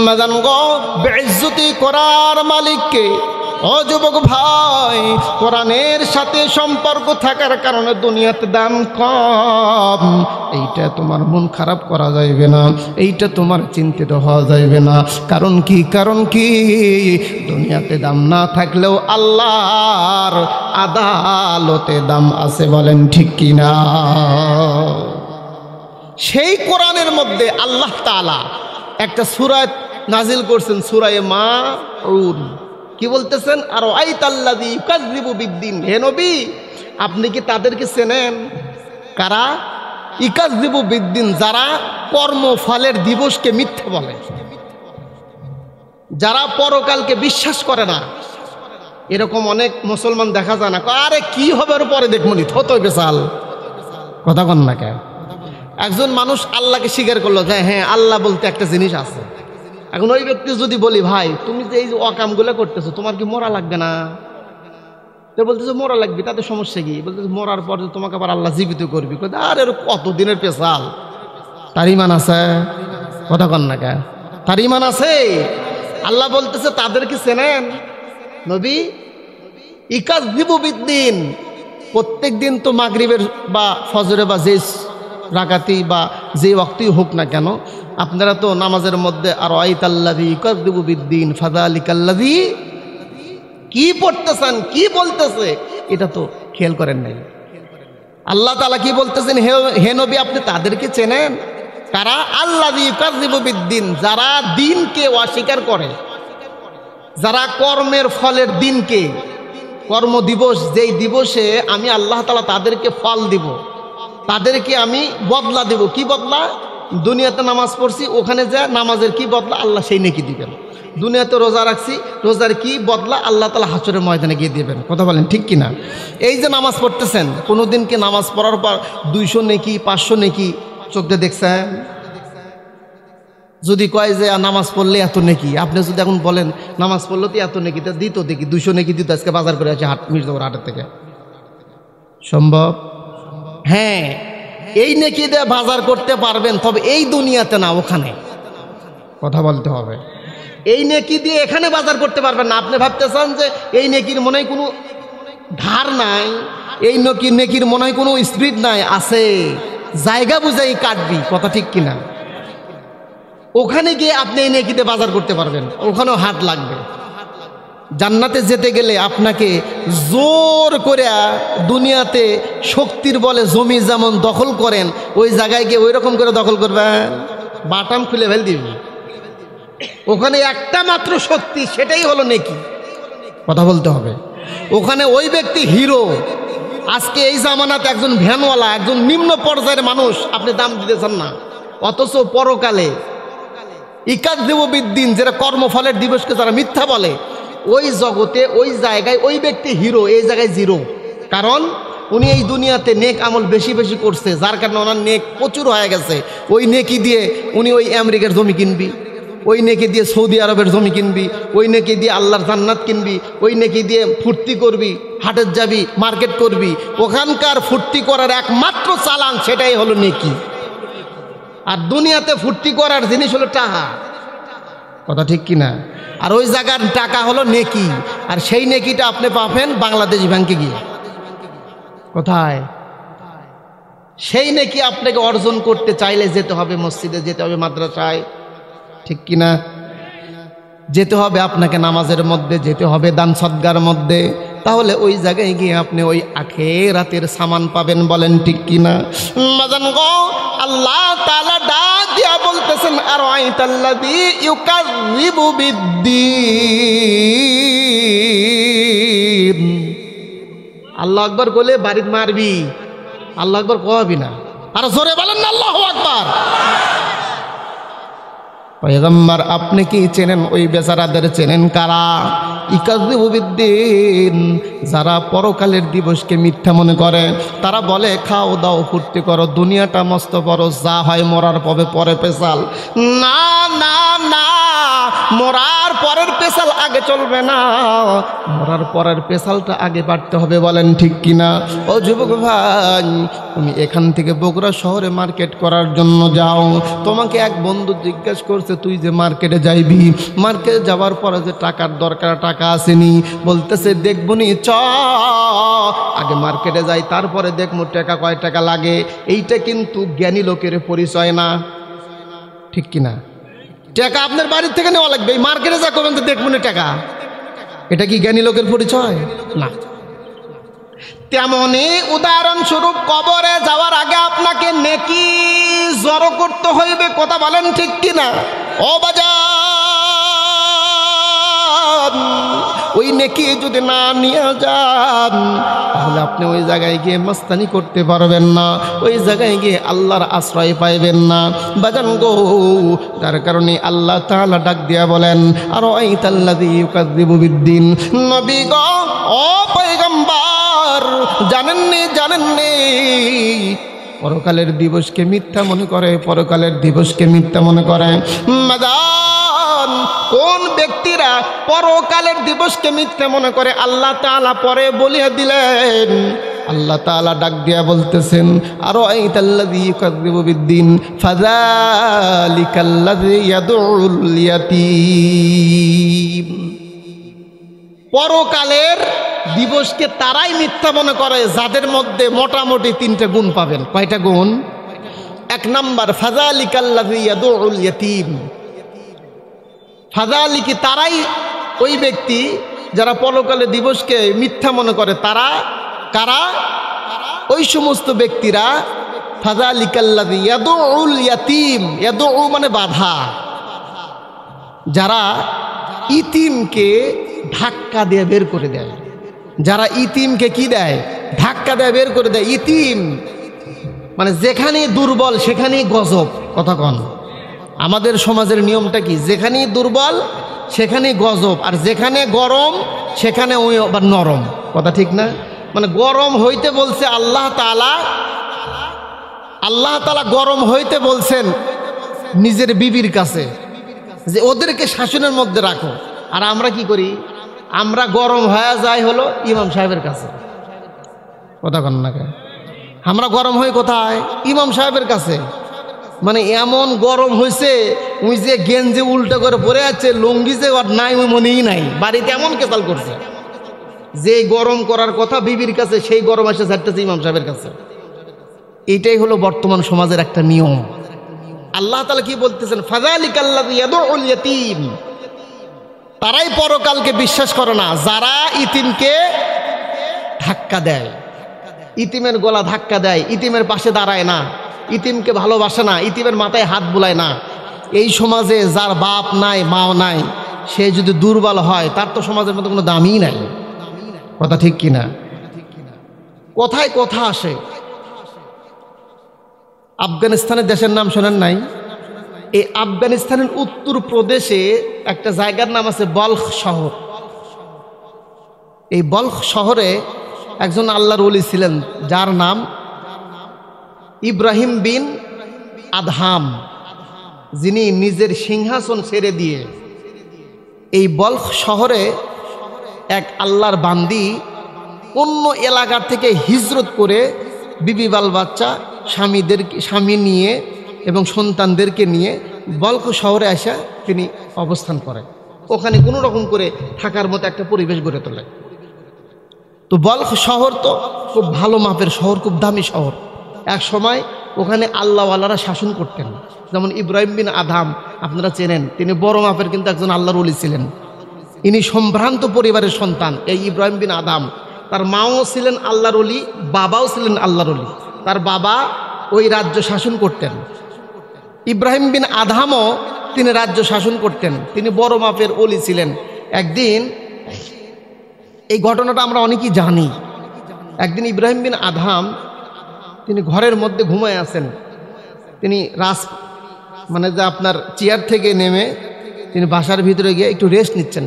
মাদান গো বেইজ্জতি করার মালিককে। ও যুবক ভাই, কোরআনের সাথে সম্পর্ক থাকার কারণে দুনিয়াতে দাম কম, এইটা তোমার মন খারাপ করা যাইবে না, এইটা তোমার চিন্তিত হওয়া যাইবে না। কারণ কি? কারণ কি? দুনিয়াতে দাম না থাকলেও আল্লাহর আদালতে দাম আছে। বলেন ঠিক কিনা? সেই কোরআনের মধ্যে আল্লাহ তাআলা একটা সূরা নাজিল করছেন, সূরা মাউন। কি বলতেছেন? আর আইতাল্লাযী ইউকাযযিবু বিদ্দিন। হে নবী, আপনি কি তাদেরকে চেনেন? কারা? ইউকাযযিবু বিদ্দিন, যারা কর্মফলের দিবসকে মিথ্যা বলে, যারা পরকালকে বিশ্বাস করে না। এরকম অনেক মুসলমান দেখা যায় না, আরে কি হবে ওর পরে দেখমনি, থতই বেসাল। কথা কন না কেন? একজন মানুষ আল্লাহকে স্বীকার করলো যে হ্যাঁ আল্লাহ বলতে একটা জিনিস আছে। এখন ওই ব্যক্তি যদি বলি, ভাই তুমি যে এই অকামগুলো করতেছো, তোমার কি মরা লাগবে না? তো বলতেছে মরা লাগবে, তাতে সমস্যা কি? বলতেছে মরার পর তোমাকে আবার আল্লাহ জীবিত করবি। আর এর কত দিনের পেশাল, তার ইমান আছে? কথা কন না কে? তার ইমান আছে? আল্লাহ বলতেছে তাদেরকে চেনেন নবী? ইউকাযযিবু বিদ্দিন, প্রত্যেক দিন তো মাগরিবের বা ফজরে বা যে রাকাতি বা যে ওয়াক্তই হোক না কেন, আপনারা তো নামাজের মধ্যে আর আইতাল্লাযী ইউকাযযিবু বিদ্দিন ফাযালিকাল্লাযী, কি পড়তেছেন, কি বলতেছে, এটা তো খেয়াল করেন নাই। আল্লাহ তাআলা কি বলতেছেন? হে নবী, আপনি তাদেরকে চেনেন? কারা? আল্লাযী ইউকাযযিবু বিদ্দিন, যারা দিনকে অস্বীকার করে, যারা কর্মের ফলের দিনকে, কর্ম দিবস, যেই দিবসে আমি আল্লাহ তাআলা তাদেরকে ফল দিব, তাদেরকে আমি বদলা দেব। কি বদলা? দুনিয়াতে নামাজ পড়ছি, ওখানে যা নামাজের কি বদলা আল্লাহ সেই নেকি দিবেন। দুনিয়াতে রোজা রাখছি, রোজার কি বদলা আল্লাহ তাআলা হাসরের ময়দানে গিয়ে দিবেন। কথা বলেন ঠিক কিনা? এই যে নামাজ পড়তেছেন, কোনোদিন কি নামাজ পড়ার পর 200 নেকি 500 নেকি চোখ দিয়ে দেখছেন? যদি কয় যে নামাজ পড়লে এত নেকি, আপনি যদি এখন বলেন নামাজ পড়লে তো এত নেকি, তা দিত দেখি 200 নেকি দিত। আজকে বাজার করে আছে মির্জাপুর হাটের থেকে, সম্ভব? হ্যাঁ, এই নেকি দিয়ে বাজার করতে পারবেন, তবে এই দুনিয়াতে না, ওখানে। কথা বলতে হবে। এই নেকি দিয়ে এখানে বাজার করতে পারবেন না। আপনি ভাবতেছেন যে এই নেকির মনে হয় কোনো ধার নাই, এই নেকির মনে হয় কোনো স্পিড নাই, আছে, জায়গা বুঝাই কাটবি। কথা ঠিক কিনা? ওখানে গিয়ে আপনি এই নেকিতে বাজার করতে পারবেন, ওখানেও হাট লাগবে। জান্নাতে যেতে গেলে আপনাকে জোর করে দুনিয়াতে শক্তির বলে জমি যেমন দখল করেন, ওই জায়গায় গিয়ে ওই রকম করে দখল করবেন, বাটাম খুলে ফেল দিবি। ওখানে একটা মাত্র শক্তি, সেটাই হলো নেকি। কথা বলতে হবে। ওখানে ওই ব্যক্তি হিরো। আজকে এই জামানাতে একজন ভ্যানওয়ালা, একজন নিম্ন পর্যায়ের মানুষ আপনি দাম দিতেছেন না, অথচ পরকালে ইউকাযযিবু বিদ্দিন, যারা কর্মফলের দিবসকে যারা মিথ্যা বলে, ওই জগতে ওই জায়গায় ওই ব্যক্তি হিরো, এই জায়গায় জিরো। কারণ উনি এই দুনিয়াতে নেক আমল বেশি বেশি করছে, যার কারণে ওনার নেক প্রচুর হয়ে গেছে। ওই নেকি দিয়ে উনি ওই আমেরিকার জমি কিনবি, ওই নেকি দিয়ে সৌদি আরবের জমি কিনবি, ওই নেকি দিয়ে আল্লাহর জান্নাত কিনবি, ওই নেকি দিয়ে ফুর্তি করবি, হাটের যাবি, মার্কেট করবি। ওখানকার ফুর্তি করার একমাত্র চালান সেটাই হলো নেকি। আর দুনিয়াতে ফুর্তি করার জিনিস হলো টাকা, কথা ঠিক কিনা? আর ওই জায়গার টাকা হলো নেকি, আর সেই নেকিটা আপনি পাবেন বাংলাদেশ ব্যাংকে গিয়ে। কোথায়? সেই নেকি আপনাকে অর্জন করতে চাইলে যেতে হবে মসজিদে, যেতে হবে মাদ্রাসায়, ঠিক কিনা? যেতে হবে আপনাকে নামাজের মধ্যে, যেতে হবে দান সদকার মধ্যে, তাহলে ওই জায়গায় গিয়ে আপনি ওই আখিরাতের সামান পাবেন। বলেন ঠিক কিনা? মাজান গো, আল্লাহ তাআলা ডাক দিয়া বলতেছেন, আর আইতাল্লাযী ইউকাযযিবু বিদ্দীন। আল্লাহু আকবার বলে বাড়িতে মারবি, আল্লাহু আকবার কওয়াবি না। আর জোরে বলেন না আল্লাহু আকবার। পয়গম্বর আপনি কি চেনেন ওই বেচারাদের? চেনেন কারা? ইকাযযিবু বিদ্দীন, যারা পরকালের দিবসকে মিথ্যা মনে করে। তারা বলে খাও দাও ফুর্তি করো, দুনিয়াটা মস্ত বড়, যা হয় মরার পরে পেশাল। না না না, মরার পরের পেশাল আগে চলবে না, মরার পরের পেশালটা আগে বাড়তে হবে। বলেন ঠিক কিনা? ও যুবক ভাই, তুমি এখান থেকে বগুড়া শহরে মার্কেট করার জন্য যাও, তোমাকে এক বন্ধু জিজ্ঞাসা করছে তুই যে মার্কেটে যাইবি, মার্কেটে যাওয়ার পরে যে টাকার দরকার, টাকা আসেনি, বলতেছে দেখবনি, চ আগে মার্কেটে যাই, তারপরে দেখবো টাকা কয় টাকা লাগে। এইটা কিন্তু জ্ঞানী লোকের পরিচয় না, ঠিক কিনা? টাকা আপনার বাড়ির থেকে নেওয়া লাগবে, এই মার্কেটে যা করবেন তো দেখবো না টাকা, এটা কি জ্ঞানী লোকের পরিচয়? না। তেমনি উদাহরণস্বরূপ কবরে যাওয়ার আগে আপনাকে নেকি জড়ো করতে হইবে, কথা বলেন ঠিক কিনা? ও বাজান, ওই নেকি যদি না নিয়ে যান তাহলে আপনি ওই জায়গায় গিয়ে মাস্তানি করতে পারবেন না, ওই জায়গায় গিয়ে আল্লাহর আশ্রয় পাইবেন না। বাজান গো, তার কারণে আল্লাহ তাআলা ডাক দিয়া বলেন, আর আইতাল্লাযী ইউকাযযিবু বিদ্দীন। নবী গো, ও পয়গম্বর, জানেননি পরকালের দিবসকে মিথ্যা মনে করে, পরকালের দিবসকে মিথ্যা মনে করে। মাদান, কোন ব্যক্তিরা পরকালের দিবসকে মিথ্যা মনে করে আল্লাহ তাআলা পরে বলিয়া দিলেন। আল্লাহ তাআলা ডাক দিয়া বলতেছেন, আর আইতাল্লাযী ইউকাযযিবু বিদ্দীন ফাযালিকাল্লাযী ইয়াদউল ইয়াতীম। পরকালের দিবসকে তারাই মিথ্যা মনে করে যাদের মধ্যে মোটামুটি তিনটে গুণ পাবেন। কয়টা গুণ? এক নাম্বার, ফাযালিকাল্লাযী ইয়াদউল ইয়াতীম। ফাযালিকি, তারাই ওই ব্যক্তি যারা পরকালের দিবসকে মিথ্যা মনে করে। তারা কারা? ওই সমস্ত ব্যক্তিরা, ফাযালিকাল্লাযী ইয়াদউল ইয়াতীম, ইয়াদউ মানে বাধা, যারা ইতিমকে ধাক্কা দিয়ে বের করে দেয়, যারা ইতিমকে কি দেয়? ধাক্কা দিয়ে বের করে দেয়। ইতিম মানে যেখানেই দুর্বল সেখানেই গজব, কথা কন। আমাদের সমাজের নিয়মটা কি? যেখানেই দুর্বল সেখানেই গজব, আর যেখানে গরম সেখানে ওই আবার নরম, কথা ঠিক না? মানে গরম হইতে বলছে আল্লাহ তাআলা গরম হইতে বলছেন নিজের বিবির কাছে, যে ওদেরকে শাসনের মধ্যে রাখো। আর আমরা কি করি? আমরা গরম হয়ে যাই হলো ইমাম সাহেবের কাছে, কথা কন না কেন? আমরা গরম হই কোথায়? ইমাম সাহেবের কাছে। মানে এমন গরম হয়েছে, ওই যে গেঞ্জি উল্টো করে পরে আছে, লুঙ্গি যে ওর নাই ওই মনেই নাই, বাড়িতে এমন কেতাল করছে। যে গরম করার কথা বিবির কাছে, সেই গরম এসে ছাড়তেছে ইমাম সাহেবের কাছে। এইটাই হলো বর্তমান সমাজের একটা নিয়ম। আল্লাহ তাআলা কি বলতেছেন? ফাযালিকাল্লাযী ইয়াদউল ইয়াতীম। তারাই পরকালকে বিশ্বাস করে না যারা ইতিমকে ধাক্কা দেয়, ইতিমের গলা ধাক্কা দেয়, ইতিমের পাশে দাঁড়ায় না, ইতিমকে ভালোবাসে না, ইতিমের মাথায় হাত বুলায় না। এই সমাজে যার বাপ নাই, মাও নাই, সে যদি দুর্বল হয় তার তো সমাজের মধ্যে কোনো দামই নাই, কথা ঠিক কিনা? কথায় কথা আসে। আফগানিস্তানের দেশের নাম শোনেন নাই? এই আফগানিস্তানের উত্তর প্রদেশে একটা জায়গার নাম আছে বলখ শহর। এই বলখ শহরে একজন আল্লাহর ওলি ছিলেন যার নাম ইব্রাহিম বিন আদহাম। যিনি নিজের সিংহাসন ছেড়ে দিয়ে এই বলখ শহরে এক আল্লাহর বান্দি অন্য এলাকা থেকে হিজরত করে বিবি বাল বাচ্চা স্বামী নিয়ে এবং সন্তানদেরকে নিয়ে বলখ শহরে আসা তিনি অবস্থান করেন। ওখানে কোনো রকম করে থাকার মতো একটা পরিবেশ গড়ে তোলে। তো বলখ শহর তো খুব ভালো মাপের শহর, খুব দামি শহর। এক সময় ওখানে আল্লাহওয়ালারা শাসন করতেন। যেমন ইব্রাহিম বিন আদহাম আপনারা চেনেন, তিনি বড় মাপের কিন্তু একজন আল্লাহর ওলি ছিলেন। ইনি সম্ভ্রান্ত পরিবারের সন্তান। এই ইব্রাহিম বিন আদহাম, তার মাও ছিলেন আল্লাহর ওলি, বাবাও ছিলেন আল্লাহর ওলি। তার বাবা ওই রাজ্য শাসন করতেন। ইব্রাহিম বিন আদহামও তিনি রাজ্য শাসন করতেন, তিনি বড় মাপের ওলি ছিলেন। একদিন এই ঘটনাটা আমরা অনেকেই জানি। একদিন ইব্রাহিম বিন আদহাম তিনি ঘরের মধ্যে ঘুমায় আছেন। তিনি মানে যে আপনার চেয়ার থেকে নেমে তিনি বাসার ভিতরে গিয়ে একটু রেস্ট নিচ্ছেন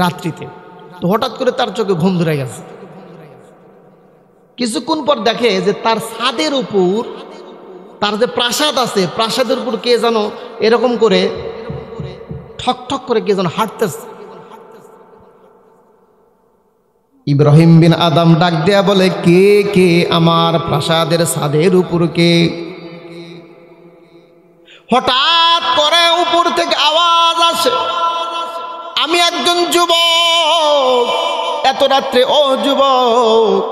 রাত্রিতে। তো হঠাৎ করে তার চোখে ঘুম ধরে গেছে। কিছুক্ষণ পর দেখে যে তার ছাদের উপর, তার যে প্রাসাদ আছে, প্রাসাদের উপর কে যেন এরকম করে ঠক ঠক করে কে যেন হাঁটতেছে। ইব্রাহিম বিন আদম ডাক দেয়া বলে, কে কে আমার প্রাসাদের ছাদের উপর কে? হঠাৎ করে উপর থেকে আওয়াজ আসে, আমি একজন যুবক, এত রাত্রে ও যুবক,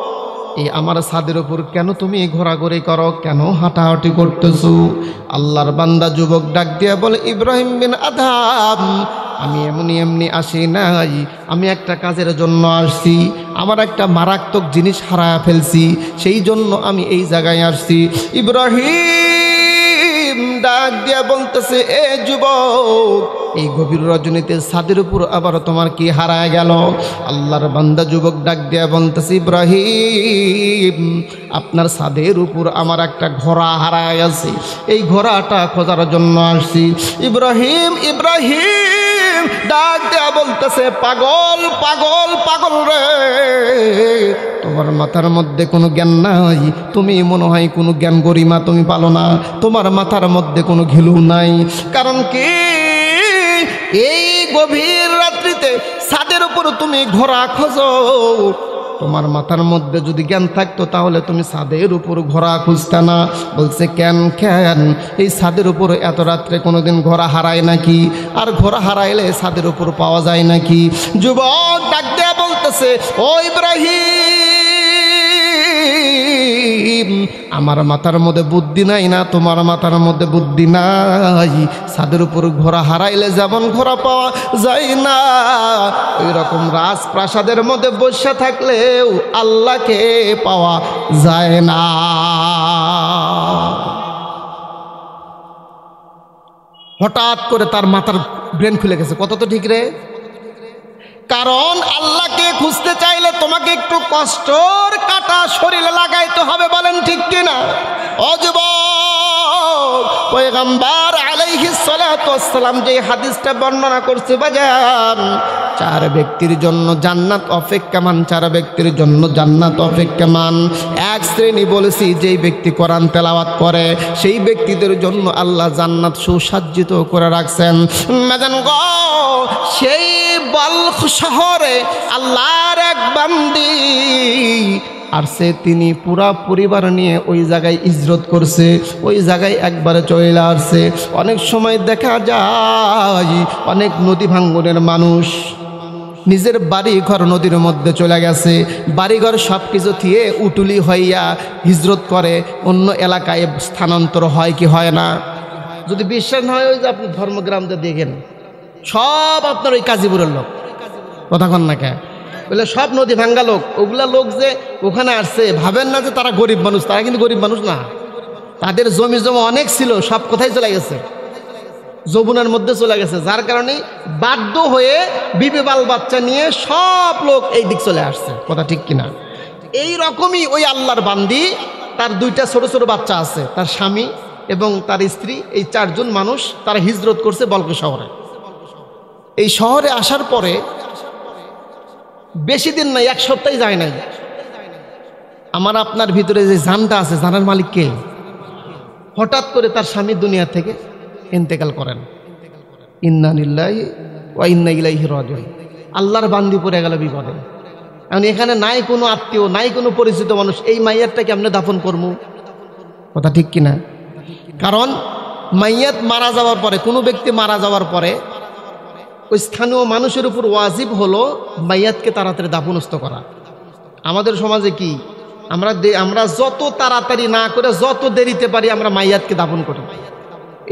এই আমার ছাদের উপর কেন তুমি ঘোরাঘুরি করো, কেন হাঁটাহাঁটি করতেছো? আল্লাহর বান্দা যুবক ডাক দিয়া বলে, ইব্রাহিম বিন আদহাম, আমি এমনি আসি নাই, আমি একটা কাজের জন্য আসছি। আমার একটা মারাত্মক জিনিস হারায় ফেলছি, সেই জন্য আমি এই জায়গায় আসছি। ইব্রাহিম ডাক দিয়া বলতেছে, এ যুবক, এই গভীর রজনীতে ছাদের উপর আবার তোমার কি হারায় গেল? আল্লাহর বান্দা যুবক ডাক দিয়া বলতেছে, ইব্রাহিম, আপনার ছাদের উপর আমার একটা ঘোড়া হারায় আছে, এই ঘোড়াটা খোঁজার জন্য আসছি। ইব্রাহিম ডাক দেয়া বলতেছে, পাগল পাগল পাগল রে, তোমার মাথার মধ্যে কোনো জ্ঞান নাই, তুমি মনে হয় কোনো জ্ঞান গরিমা তুমি পালো না, তোমার মাথার মধ্যে কোনো ঘিলু নাই। কারণ কি, এই গভীর রাত্রিতে ছাদের উপর তুমি ঘোড়া খোঁজো, তোমার মাথার মধ্যে যদি জ্ঞান থাকতো তাহলে তুমি ছাদের উপর ঘোড়া খুঁজতে না। বলছে, কেন? এই ছাদের উপর এত রাত্রে কোনোদিন ঘোড়া হারায় নাকি? আর ঘোড়া হারাইলে ছাদের উপর পাওয়া যায় নাকি? যুবক ডাক দেয়া বলতেছে, ও ইব্রাহিম, আমার মাথার মধ্যে বুদ্ধি নাই না, তোমার মাথার মধ্যে বুদ্ধি নাই। ছাদের উপর ঘোড়া হারাইলে যেমন ঘোড়া পাওয়া যায় না, ওই রকম রাজপ্রাসাদের মধ্যে বসে থাকলেও আল্লাহকে পাওয়া যায় না। হঠাৎ করে তার মাথার ব্রেন খুলে গেছে। কত তো ঠিক রে? কারণ আল্লাহকে খুঁজতে চাইলে তোমাকে একটু কষ্টর কাটা শরীরে লাগাইতে হবে, বলেন ঠিক কিনা? ও যুবক, পয়গম্বর আলাইহিস সালাতু ওয়াস সালাম যে হাদিসটা বর্ণনা করছে, বাজান, 4 ব্যক্তির জন্য জান্নাত অপেক্ষমান, 4 ব্যক্তির জন্য জান্নাত অপেক্ষমান। এক শ্রেণী বলেছি, যেই ব্যক্তি কোরআন তেলাওয়াত করে সেই ব্যক্তিদের জন্য আল্লাহ জান্নাত সুসজ্জিত করে রাখছেন। বাজান গো, সেই বলখ শহরে আল্লাহর এক বান্দি আর সে তিনি পুরা পরিবার নিয়ে ওই জায়গায় হিজরত করছে, ওই জায়গায় একবারে চলে আসছে। অনেক সময় দেখা যায় অনেক নদী ভাঙ্গনের মানুষ নিজের বাড়ি ঘর নদীর মধ্যে চলে গেছে, বাড়িঘর সব কিছু থিয়ে উটুলি হইয়া হিজরত করে, অন্য এলাকায় স্থানান্তর হয় কি হয় না? যদি বিশ্বাস না হয়, ওই যে আপনি ধর্মগ্রামটা দেখেন, সব আপনার ওই কাজীপুরের লোক। কথা কন না কে? বলে সব নদী ভাঙ্গা লোক। ওগুলা লোক যে ওখানে আসছে, ভাবেন না যে তারা গরিব মানুষ, তারা কিন্তু গরিব মানুষ না। তাদের জমি জমা অনেক ছিল, সব কোথায় চলে গেছে? যমুনার মধ্যে চলে গেছে। যার কারণে বাধ্য হয়ে বিবি বাল বাচ্চা নিয়ে সব লোক এই দিক চলে আসছে। কথা ঠিক কিনা? এই রকমই ওই আল্লাহর বান্দি, তার 2টা ছোট ছোট বাচ্চা আছে, তার স্বামী এবং তার স্ত্রী, এই 4 জন মানুষ তারা হিজরত করছে বলখ শহরে। এই শহরে আসার পরে বেশি দিন নাই, 1 সপ্তাহ যায় নাই। আমার আপনার ভিতরে যে জানটা আছে, জানার মালিক কে? হঠাৎ করে তার স্বামী দুনিয়া থেকে ইন্তেকাল করেন। ইন্না লিল্লাহি ওয়া ইন্না ইলাইহি রাজিউন। আল্লাহর বান্দি পড়ে গেল বিপদে। এখন এখানে নাই কোনো আত্মীয়, নাই কোনো পরিচিত মানুষ, এই মাইয়াতটাকে আমরা দাফন করবো, কথা ঠিক কিনা? কারণ মাইয়াত মারা যাওয়ার পরে, কোনো ব্যক্তি মারা যাওয়ার পরে ওই স্থানীয় মানুষের উপর ওয়াজিব হলো মাইয়াতকে তাড়াতাড়ি দাফনস্থ করা। আমাদের সমাজে কি আমরা যত তাড়াতাড়ি না করে যত দেরিতে পারি আমরা মাইয়াতকে দাফন করি।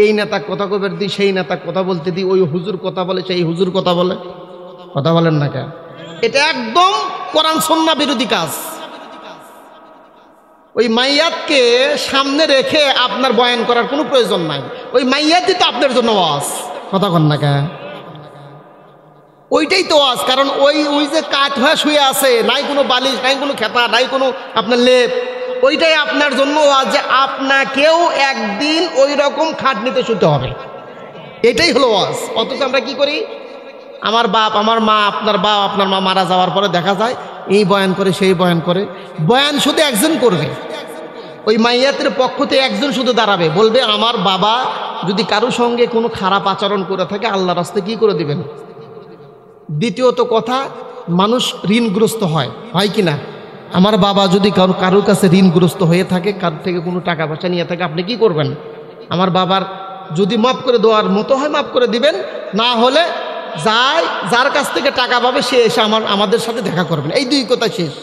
এই নেতা কথা কবে দিই, সেই নেতা কথা বলতে দিই, ওই হুজুর কথা বলে, সেই হুজুর কথা বলে, কথা বলেন না কেন? এটা একদম কোরআন সুন্নাহ বিরোধী কাজ। ওই মাইয়াতকে সামনে রেখে আপনার বয়ান করার কোনো প্রয়োজন নাই। ওই মাইয়াতই তো আপনার জন্য ওয়াজ, কথা কন না কেন? ওইটাই তো ওয়াজ। কারণ ওই যে কাঠ হয়ে শুয়ে আছে, নাই কোনো বালিশ, নাই কোনো খেতা, নাই কোনো আপনার লেপ, ওইটাই আপনার জন্য ওয়াজ যে আপনাকেও একদিন ওই রকম খাটনিতে শুতে হবে। এটাই হলো ওয়াজ। অথচ আমরা কি করি? আমার বাপ, আমার মা, আপনার বাপ, আপনার মা মারা যাওয়ার পরে দেখা যায় এই বয়ান করে, সেই বয়ান করে। বয়ান শুধু একজন করবে, ওই মাইয়াতের পক্ষ থেকে একজন শুধু দাঁড়াবে, বলবে আমার বাবা যদি কারোর সঙ্গে কোনো খারাপ আচরণ করে থাকে আল্লাহর রাস্তায় কি করে দিবেন। দ্বিতীয়ত কথা, মানুষ ঋণগ্রস্ত হয় কি না? আমার বাবা যদি কারোর কাছে ঋণগ্রস্ত হয়ে থাকে, কারোর থেকে কোনো টাকা পয়সা নিয়ে থাকে, আপনি কি করবেন? আমার বাবার যদি মাফ করে দেওয়ার মতো হয় মাফ করে দিবেন, না হলে যার কাছ থেকে টাকা পাবে সে এসে আমাদের সাথে দেখা করবেন। এই দুই কথা শেষ।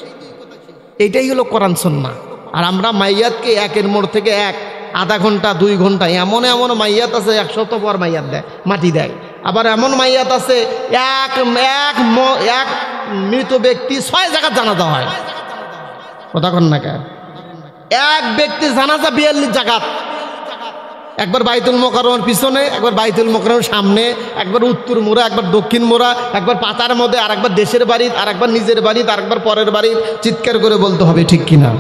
এইটাই হলো কোরআন সুন্নাহ। আর আমরা মাইয়াতকে একের মোড় থেকে আধা ঘন্টা 2 ঘন্টা, এমন মাইয়াত আছে 100 পর মাইয়াত দেয়, মাটি দেয়। আবার এমন মাইয়াত আছে এক মৃত ব্যক্তি 6 জায়গায় জানাজা হয়, কথা কন না কেন? এক ব্যক্তি জানাজা 42 জায়গাত, একবার বাইতুল মোকাররমের পিছনে, একবার বাইতুল মোকাররমের সামনে, একবার উত্তর মোড়া, একবার দক্ষিণ মোড়া, একবার পাতার মধ্যে, আর একবার দেশের বাড়ি, আর একবার নিজের বাড়ি, আর একবার পরের বাড়ি। চিৎকার করে বলতে হবে ঠিক কিনা?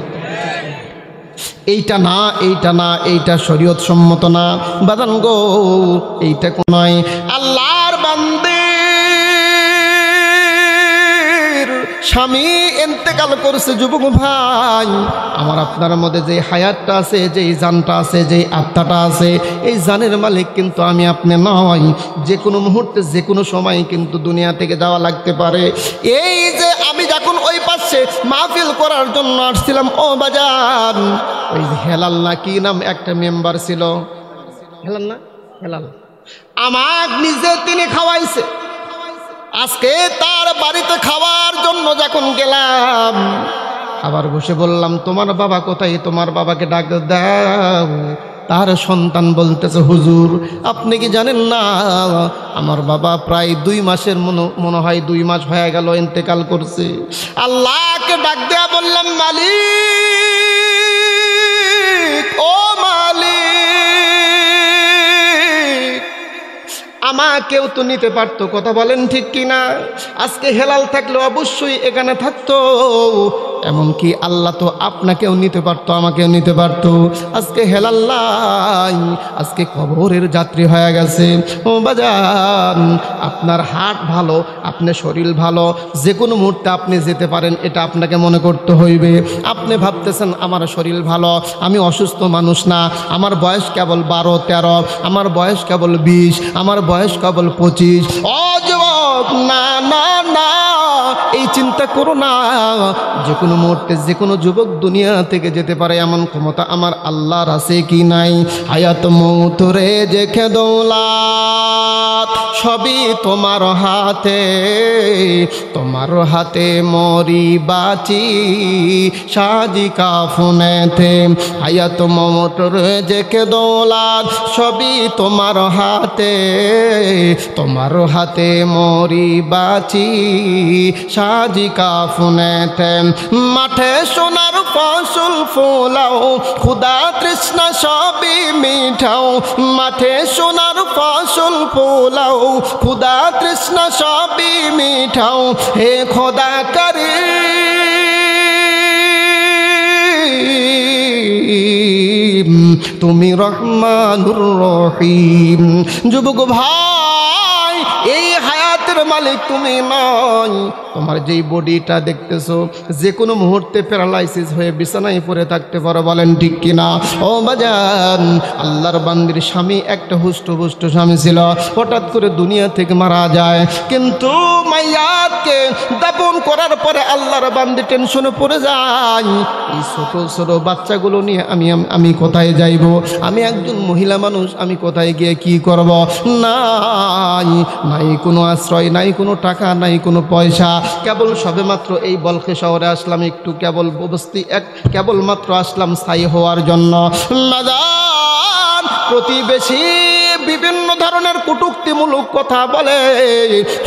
এইটা না, এইটা না, এইটা শরীয়ত সম্মত না বাদান গো, এইটা কোন নয়। আল্লাহর বান্দির স্বামী ইন্তেকাল করছে, যুবক ভাই আমার, আপনার মধ্যে যে হায়াতটা আছে, যে জানটা আছে, যে আত্মাটা আছে, এই জানের মালিক কিন্তু আমি, আপনি নয়। যে কোনো মুহূর্তে, যে কোনো সময় কিন্তু দুনিয়া থেকে যাওয়া লাগতে পারে। এই যে আমি যখন ওই পাশে মাহফিল করার জন্য আসছিলাম, ও বাজার, ওই হেলাল না কি নাম একটা মেম্বার ছিল, হেলাল না, হেলাল আমার নিজে তিনি খাওয়াইছে। আজকে তার বাড়িতে খাওয়ার জন্য যখন গেলাম, আবার বসে বললাম তোমার বাবা কোথায়, তোমার বাবাকে ডাক দাও। তার সন্তান বলতেছে হুজুর আপনি কি জানেন না আমার বাবা প্রায় 2 মাসের মনে হয় 2 মাস হয়ে গেল ইন্তেকাল করছে। আল্লাহকে ডাক দেয়া বললাম মালিক, ও মালিক, আমাকেও তো নিতে পারতো, কথা বলেন ঠিক কিনা? আজকে হেলাল থাকলে অবশ্যই এখানে থাকতো, এমনকি আল্লাহ তো আপনাকেও নিতে পারতো, আমাকেও নিতে পারতো। আজকে হেলাল নাই, আজকে কবরের যাত্রী হয়ে গেছে। ও বাজান, আপনার হার্ট ভালো, আপনার শরীর ভালো, যে কোনো মুহূর্তে আপনি যেতে পারেন, এটা আপনাকে মনে করতে হইবে। আপনি ভাবতেছেন আমার শরীর ভালো, আমি অসুস্থ মানুষ না, আমার বয়স কেবল 12-13, আমার বয়স কেবল 20, আমার বয়স কেবল 25। ও যুবক, না না না, এই চিন্তা করো না। যে কোনো মুহূর্তে যে কোনো যুবক দুনিয়া থেকে যেতে পারে, এমন ক্ষমতা আমার আল্লাহর আছে কি নাই? হায়াত মৌত রেজেকে দৌলাত সবই তোমার হাতে, তোমার হাতে মরি বাঁচি সাজি কাফনেতে। হায়াত মৌত রেজেকে দৌলাত সবই তোমার হাতে, তোমার হাতে মরি বাঁচি সাজি কাফনেতে। মাঠে সোনার ফসল ফোলাও, খুদা তৃষ্ণা সবই মিঠাও। মাঠে সোনার ফসল ফোলাও, খুদা তৃষ্ণা সবই মিঠাও। হে খোদা করিম, তুমি রহমানুর রহিম। যুবক ভাই, এই হায়াতের মালিক তুমি নয়। তোমার যেই বডিটা দেখতেছো যে কোনো মুহূর্তে প্যারালাইসিস হয়ে বিছানায় পড়ে থাকতে পারো, বলেন ঠিক কিনা? ও বাজান, আল্লাহর বান্দির স্বামী একটা হুষ্টপুষ্ট স্বামী ছিল, হঠাৎ করে দুনিয়া থেকে মারা যায়। কিন্তু মাইয়াতকে দাফন করার পরে আল্লাহর বান্দি টেনশনে পড়ে যায়, এই ছোট ছোট বাচ্চাগুলো নিয়ে আমি কোথায় যাইব? আমি একজন মহিলা মানুষ, আমি কোথায় গিয়ে কি করব? নাই কোনো আশ্রয়, নাই কোনো টাকা, নাই কোনো পয়সা। কেবল সবেমাত্র এই বলখে শহরে আসলাম, একটু কেবল বস্তি কেবলমাত্র আসলাম স্থায়ী হওয়ার জন্য। মাদান প্রতিবেশী বিভিন্ন ধরনের কটূক্তিমূলক কথা বলে।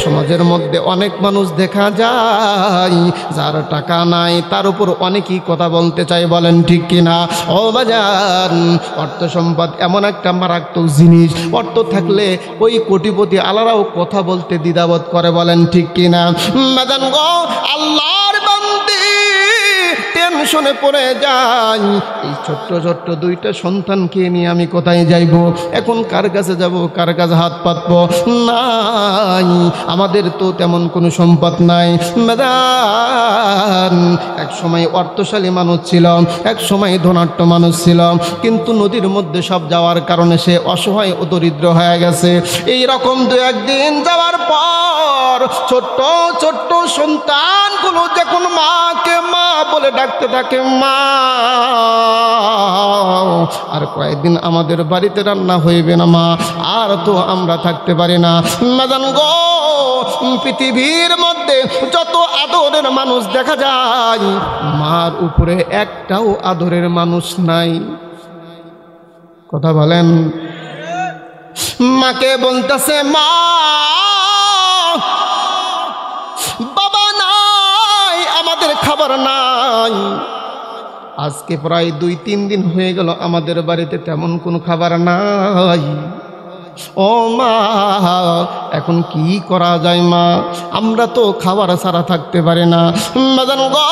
সমাজের মধ্যে অনেক মানুষ দেখা যায় যার টাকা নাই, তার উপর অনেকেই কথা বলতে চায়, বলেন ঠিক কিনা? ও বাজার, অর্থ সম্পদ এমন একটা মারাত্মক জিনিস, অর্থ থাকলে ওই কোটিপতি আলারাও কথা বলতে দ্বিধাবোধ করে, বলেন ঠিক কিনা? বাজান গো, আল্লাহর বান্দি টেনশনে পড়ে যাই, এই ছোট্ট ছোট্ট দুইটা সন্তানকে নিয়ে আমি কোথায় যাইব? এখন কার কাছে যাব, কার কাছে হাত পাতব? নাই, আমাদের তো তেমন কোনো সম্পদ নাই। ম্যাডাম, এক সময় অর্থশালী মানুষ ছিল, এক সময় ধনাঢ্য মানুষ ছিল, কিন্তু নদীর মধ্যে সব যাওয়ার কারণে সে অসহায় ও দরিদ্র হয়ে গেছে। এই রকম দু একদিন যাওয়ার পর ছোট্ট ছোট্ট সন্তানগুলো যখন মাকে মা বলে ডাকতে থাকে, মা, আর কয়েকদিন আমাদের বাড়িতে রান্না হইবে না মা, আর তো আমরা থাকতে পারি না। মাদান গো, পৃথিবীর মধ্যে যত আদরের মানুষ দেখা যায়, মার উপরে একটাও আদরের মানুষ নাই। কথা বলেন। মাকে বলতেছে, মা, বাবা নাই, আমাদের খাবার নাই। আজকে প্রায় 2-3 দিন হয়ে গেল আমাদের বাড়িতে তেমন কোনো খাবার নাই। ও মা, এখন কি করা যায় মা? আমরা তো খাবার ছাড়া থাকতে পারি না। মাদান গো,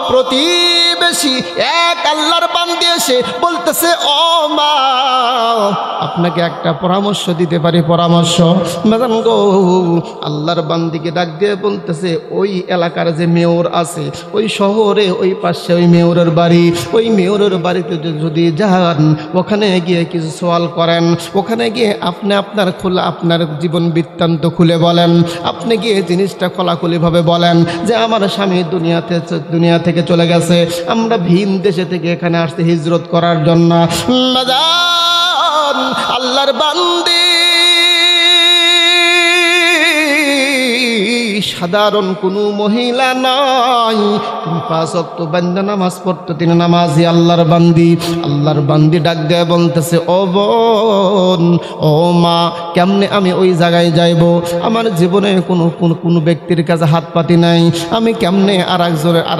প্রতিবেশী এক আল্লাহর বান্দি এসে বলতেছে, ও মা, আপনাকে একটা পরামর্শ দিতে পারি। পরামর্শ? মাদান গো, আল্লাহর বান্দিকে ডাক দিয়ে বলতেছে, ওই এলাকার যে মেয়র আছে, ওই শহরে ওই পাশে ওই মেয়রের বাড়ি, ওই মেয়রের বাড়িতে যদি যান, ওখানে গিয়ে কিছু সওয়াল করেন, ওখানে গিয়ে আপনি আপনার জীবন বৃত্তান্ত খুলে বলেন, আপনি গিয়ে জিনিসটা খোলাখুলিভাবে বলেন যে আমার স্বামী দুনিয়া থেকে চলে গেছে, আমরা ভিন দেশে থেকে এখানে আসতে হিজরত করার জন্য। আল্লাহর বান্দি সাধারণ কোনো মহিলা নয়, তিনি 5 ওয়াক্ত বান্দা নামাজ পড়তো, তিনি নামাজি আল্লাহর বান্দি। আল্লাহর বান্দি ডাক দেয়া বলতেছে, ও বোন, ও মা, কেমনে আমি ওই জায়গায় যাইব? আমার জীবনে কোনো ব্যক্তির কাছে হাত পাতি নাই, আমি কেমনে আর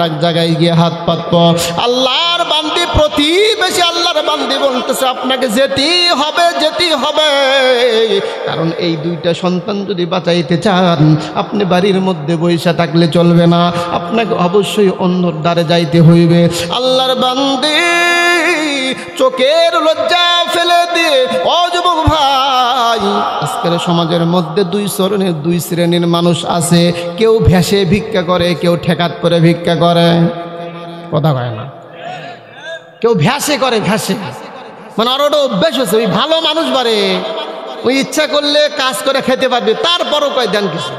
এক জায়গায় গিয়ে হাত পাতব? আল্লাহর বান্দি, প্রতিবেশী আল্লাহর বান্দি বলতেছে, আপনাকে যেতেই হবে, কারণ এই 2টা সন্তান যদি বাঁচাইতে চান, আপনি বাড়ির মধ্যে বৈশা থাকলে চলবে না, আপনাকে অবশ্যই অন্যর দ্বারে যাইতে হইবে। আল্লাহর বান্দি চোখের লজ্জা ফেলে দিয়ে, ও যুবক ভাই, আজকের সমাজের মধ্যে 2 শ্রেণীর মানুষ আছে। কেউ ভেসে ভিক্ষা করে, কেউ ঠেকাত করে ভিক্ষা করে। কথা কয় না? কেউ ভ্যাসে করে, ভ্যাসে মানে আর ওটা অভ্যাস হচ্ছে। ওই ভালো মানুষ বারে, ওই ইচ্ছা করলে কাজ করে খেতে পারবে, তারপরও কয় দেন কিছু।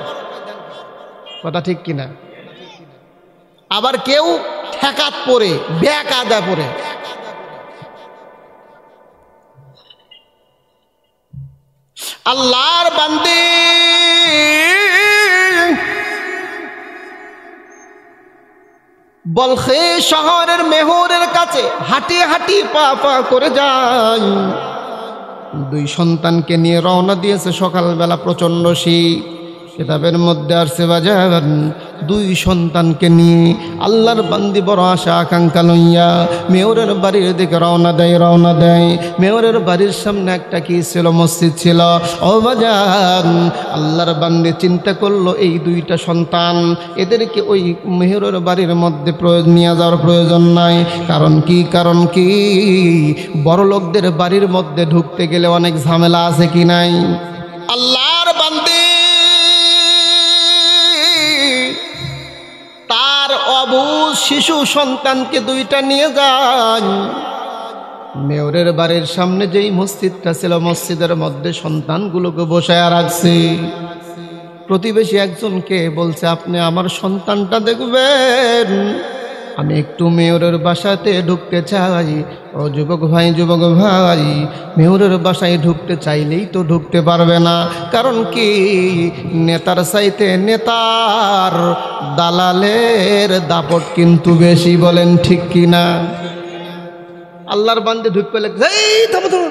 কথা ঠিক কিনা? আবার কেউ ঠেকাত পরে, ব্যাক আদা পরে। আল্লাহর বান্দি বলখে শহরের মেহরের কাছে হাঁটি পা করে যায়। 2 সন্তানকে নিয়ে রওনা দিয়েছে সকালবেলা, প্রচণ্ড শীত। কিতাবের মধ্যে আসছে বাজার, 2 সন্তানকে নিয়ে আল্লাহর বান্দি বড় আশা আকাঙ্ক্ষা লইয়া মেয়রের বাড়ির দিকে রওনা দেয়। মেয়রের বাড়ির সামনে একটা কি ছিল? মসজিদ ছিল। ও বাজার, আল্লাহর বান্দি চিন্তা করলো, এই 2টা সন্তান, এদেরকে ওই মেয়রের বাড়ির মধ্যে নিয়ে যাওয়ার প্রয়োজন নাই। কারণ কি বড় লোকদের বাড়ির মধ্যে ঢুকতে গেলে অনেক ঝামেলা আছে কি নাই? আল্লাহর বান্দি শিশু সন্তানকে দুইটা নিয়ে যায়। মেয়রের বাড়ির সামনে যেই মসজিদটা ছিল, মসজিদের মধ্যে সন্তানগুলোকে বসায় রাখছে। প্রতিবেশী একজনকে বলছে, আপনি আমার সন্তানটা দেখবেন, আমি একটু মেয়রের বাসাতে ঢুকতে চাই। ও যুবক ভাই, যুবক ভাই, মেয়রের বাসায় ঢুকতে চাইলেই তো ঢুকতে পারবে না। কারণ কি, নেতার চাইতে নেতার দালালের দাপট কিন্তু বেশি। বলেন ঠিক কিনা? আল্লাহর বান্দে ঢুকতে লাগছে, এই থামো থামো।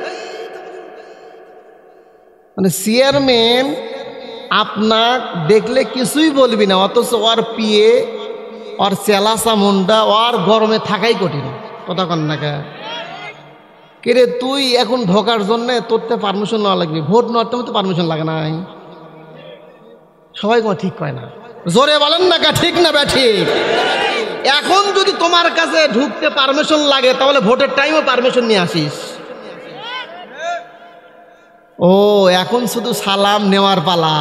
মানে চেয়ারম্যান আপনার দেখলে কিছুই বলবি না, অথচ ওর পিয়ে, ওর চেলাসা মুন্ডা, ওর গরমে থাকাই কঠিন। কথা কন না কে? কিরে তুই এখন ঢোকার জন্যে তোরতে পারমিশন নেওয়া লাগবে, ভোট নেওয়ার তো পারমিশন লাগে নাই। সবাই কোনো ঠিক কয় না, জোরে বলেন না কে? ঠিক না বে ঠিক? এখন যদি তোমার কাছে ঢুকতে পারমিশন লাগে, তাহলে ভোটের টাইমও পারমিশন নিয়ে আসিস। ও এখন শুধু সালাম নেওয়ার পালা,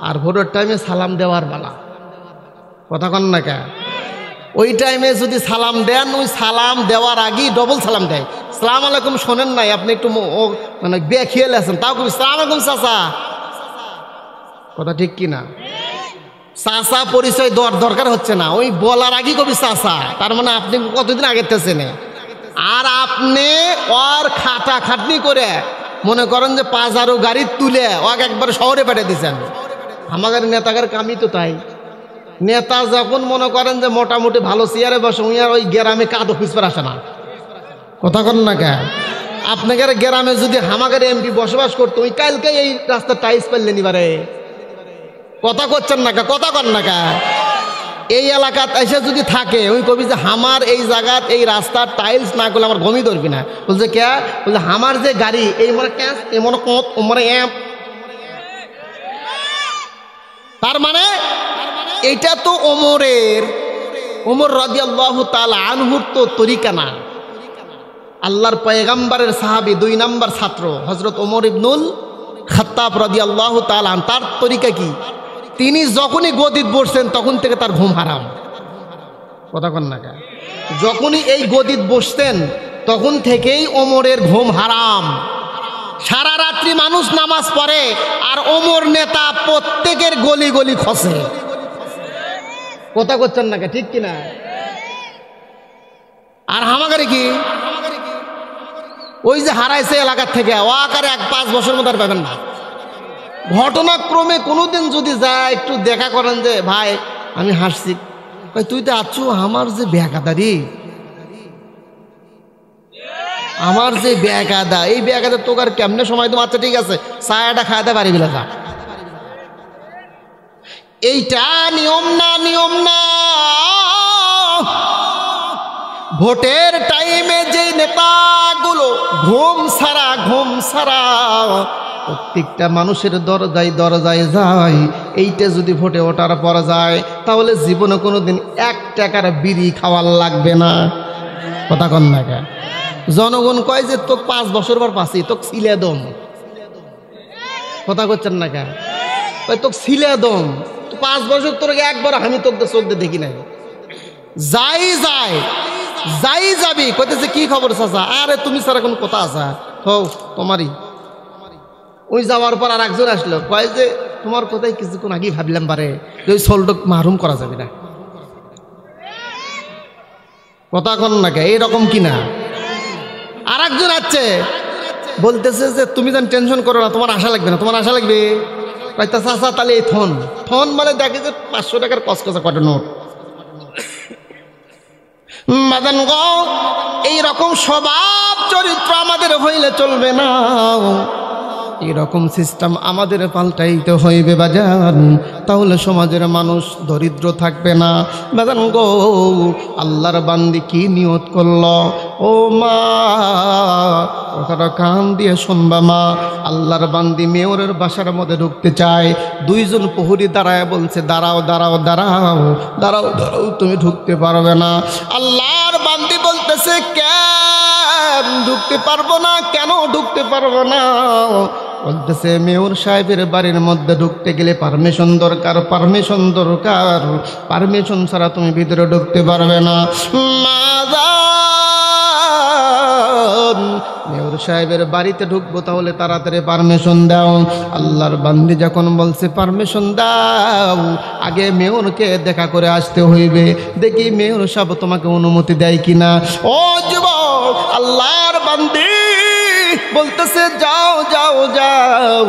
আর ভোটের টাইমে সালাম দেওয়ার পালা। কথা কন না কে? ওই টাইমে যদি সালাম দেন, ওই সালাম দেওয়ার আগেই ডবল সালাম দেয়। সালাম আলাইকুম শোনেন নাই আপনি, একটু মানে খেয়াল আছেন, তাও কবি সালাম আলাইকুম চাচা। কথা ঠিক কিনা? চাচা পরিচয় দেওয়ার দরকার হচ্ছে না, ওই বলার আগেই কবি চাচা। তার মানে আপনি কতদিন আগের চেনে। আর আপনি ওর খাটাখাটনি করে মনে করেন যে 5,000 গাড়ি তুলে ওকে একবার শহরে পাঠিয়ে দিচ্ছেন। আমাদের নেতাদের কামই তো তাই। নেতা যখন মনে করেন যে মোটামুটি ভালো চেয়ারে বসে, আর ওই গ্রামে কাদ অফিস পর আসে না। কথা কন না কে? আপনাদের গ্রামে যদি আমাদের এমপি বসবাস করতো, ওই কালকে এই রাস্তার টাইলস পারলেন এবারে। কথা করছেন না কে? কথা কন না কে? এই এলাকাত এসে যদি থাকে, ওই কবি যে আমার এই জায়গাত এই রাস্তার টাইলস না করলে আমার গমি ধরবি না। বলছে কে? বলছে আমার যে গাড়ি, এই মনে ক্যাশ, এই মনে কত, ও মনে এম। তার মানে এইটা তো ওমর রাদিয়াল্লাহু তাআলা আনহুর তো তরিকা না। আল্লাহর পয়গম্বরের সাহাবী 2 নম্বর ছাত্র হযরত ওমর ইবনুল খাত্তাব রাদিয়াল্লাহু তাআলা, তার তরিকা কি? তিনি যখনই গদিত বসছেন তখন থেকে তার ঘুম হারাম। কথা কন না কে? যখনই এই গদিত বসতেন তখন থেকেই ওমরের ঘুম হারাম। সারা রাত্রি মানুষ নামাজ পড়ে, আর ওমর নেতা প্রত্যেকের গলি গলি খসে। কথা করছেন না কে? ঠিক কিনা? আর হামাগারে কি, ওই যে হারাইছে এলাকার থেকে, ও আকারে 5 বছর মতো আর পাবেন না। ঘটনাক্রমে কোনোদিন যদি যায়, একটু দেখা করেন যে ভাই আমি হাসছি, তুই তো আছো, আমার যে ব্যাগাদারি, আমার যে ব্যাগাদা, এই ব্যাগাদা তোকে আর কেমনে সময় দেবো? আচ্ছা ঠিক আছে, চায়াটা খাইতে পারি বিলা যা। এইটা নিয়ম না, নিয়ম না। ভোটের টাইমে যে নেতাগুলো ঘুম সারা প্রত্যেকটা মানুষের দরজায় দরজায় যায়, এইটা যদি ভোটে ওঠার পর যায়, তাহলে জীবনে কোনোদিন 1 টাকার বিড়ি খাওয়ার লাগবে না। কথা কন না কে? জনগণ কয় যে তোকে 5 বছর পর পাচ্ছি, তোকে ছিলে দম। কথা করছেন না কে? তোকে ছিলে দম, 5 বছর তোর একবার আমি তোকে চোখ দিয়ে দেখি নাই। যাই যাবি কইতেছে কি খবর চাচা? আরে তুমি স্যার এখন কথা আছে তোমারই। ওই যাওয়ার পর আর একজন আসলো, কয় যে তোমার কথাই কিছুক্ষণ আগেই ভাবলাম পারে ওই সোলডক মাহরুম করা যাবে না। কথা কন না কে? এইরকম কিনা? আর একজন আছে বলতেছে যে তুমি যেন টেনশন করো না, তোমার আশা লাগবে না, তোমার আশা লাগবে। কয়টা চাচা তাহলে এই থন মানে দেখে যে 500 টাকার কসকসা কত নোট। মাদান গো, এইরকম স্বভাব চরিত্র আমাদের হইলে চলবে না। এরকম সিস্টেম আমাদের পাল্টাইতে হইবে বাজান, তাহলে সমাজের মানুষ দরিদ্র থাকবে না। বাজান গো, আল্লাহর বান্দি কি নিয়ত করল? ও মা, কথাটা কান দিয়ে শুনবা মা। আল্লাহর বান্দি মেয়রের বাসার মধ্যে ঢুকতে চায়, 2 জন প্রহরী দাঁড়ায় বলছে দাঁড়াও দাঁড়াও দাঁড়াও দাঁড়াও দাঁড়াও, তুমি ঢুকতে পারবে না। আল্লাহর বান্দি বলতেছে কেন ঢুকতে পারবো না? কেন ঢুকতে পারবো না? বলতেছে মেয়র সাহেবের বাড়ির মধ্যে ঢুকতে গেলে পারমিশন দরকার, পারমিশন দরকার, পারমিশন ছাড়া তুমি ভিতরে ঢুকতে পারবে না। মেয়র সাহেবের বাড়িতে ঢুকবো, তাহলে তাড়াতাড়ি পারমিশন দাও। আল্লাহর বান্দি যখন বলছে পারমিশন দাও, আগে মেয়রকে দেখা করে আসতে হইবে, দেখি মেয়র সাহেব তোমাকে অনুমতি দেয় কিনা। ও যুবক, আল্লাহর বান্দি বলতেছে যাও যাও যাও,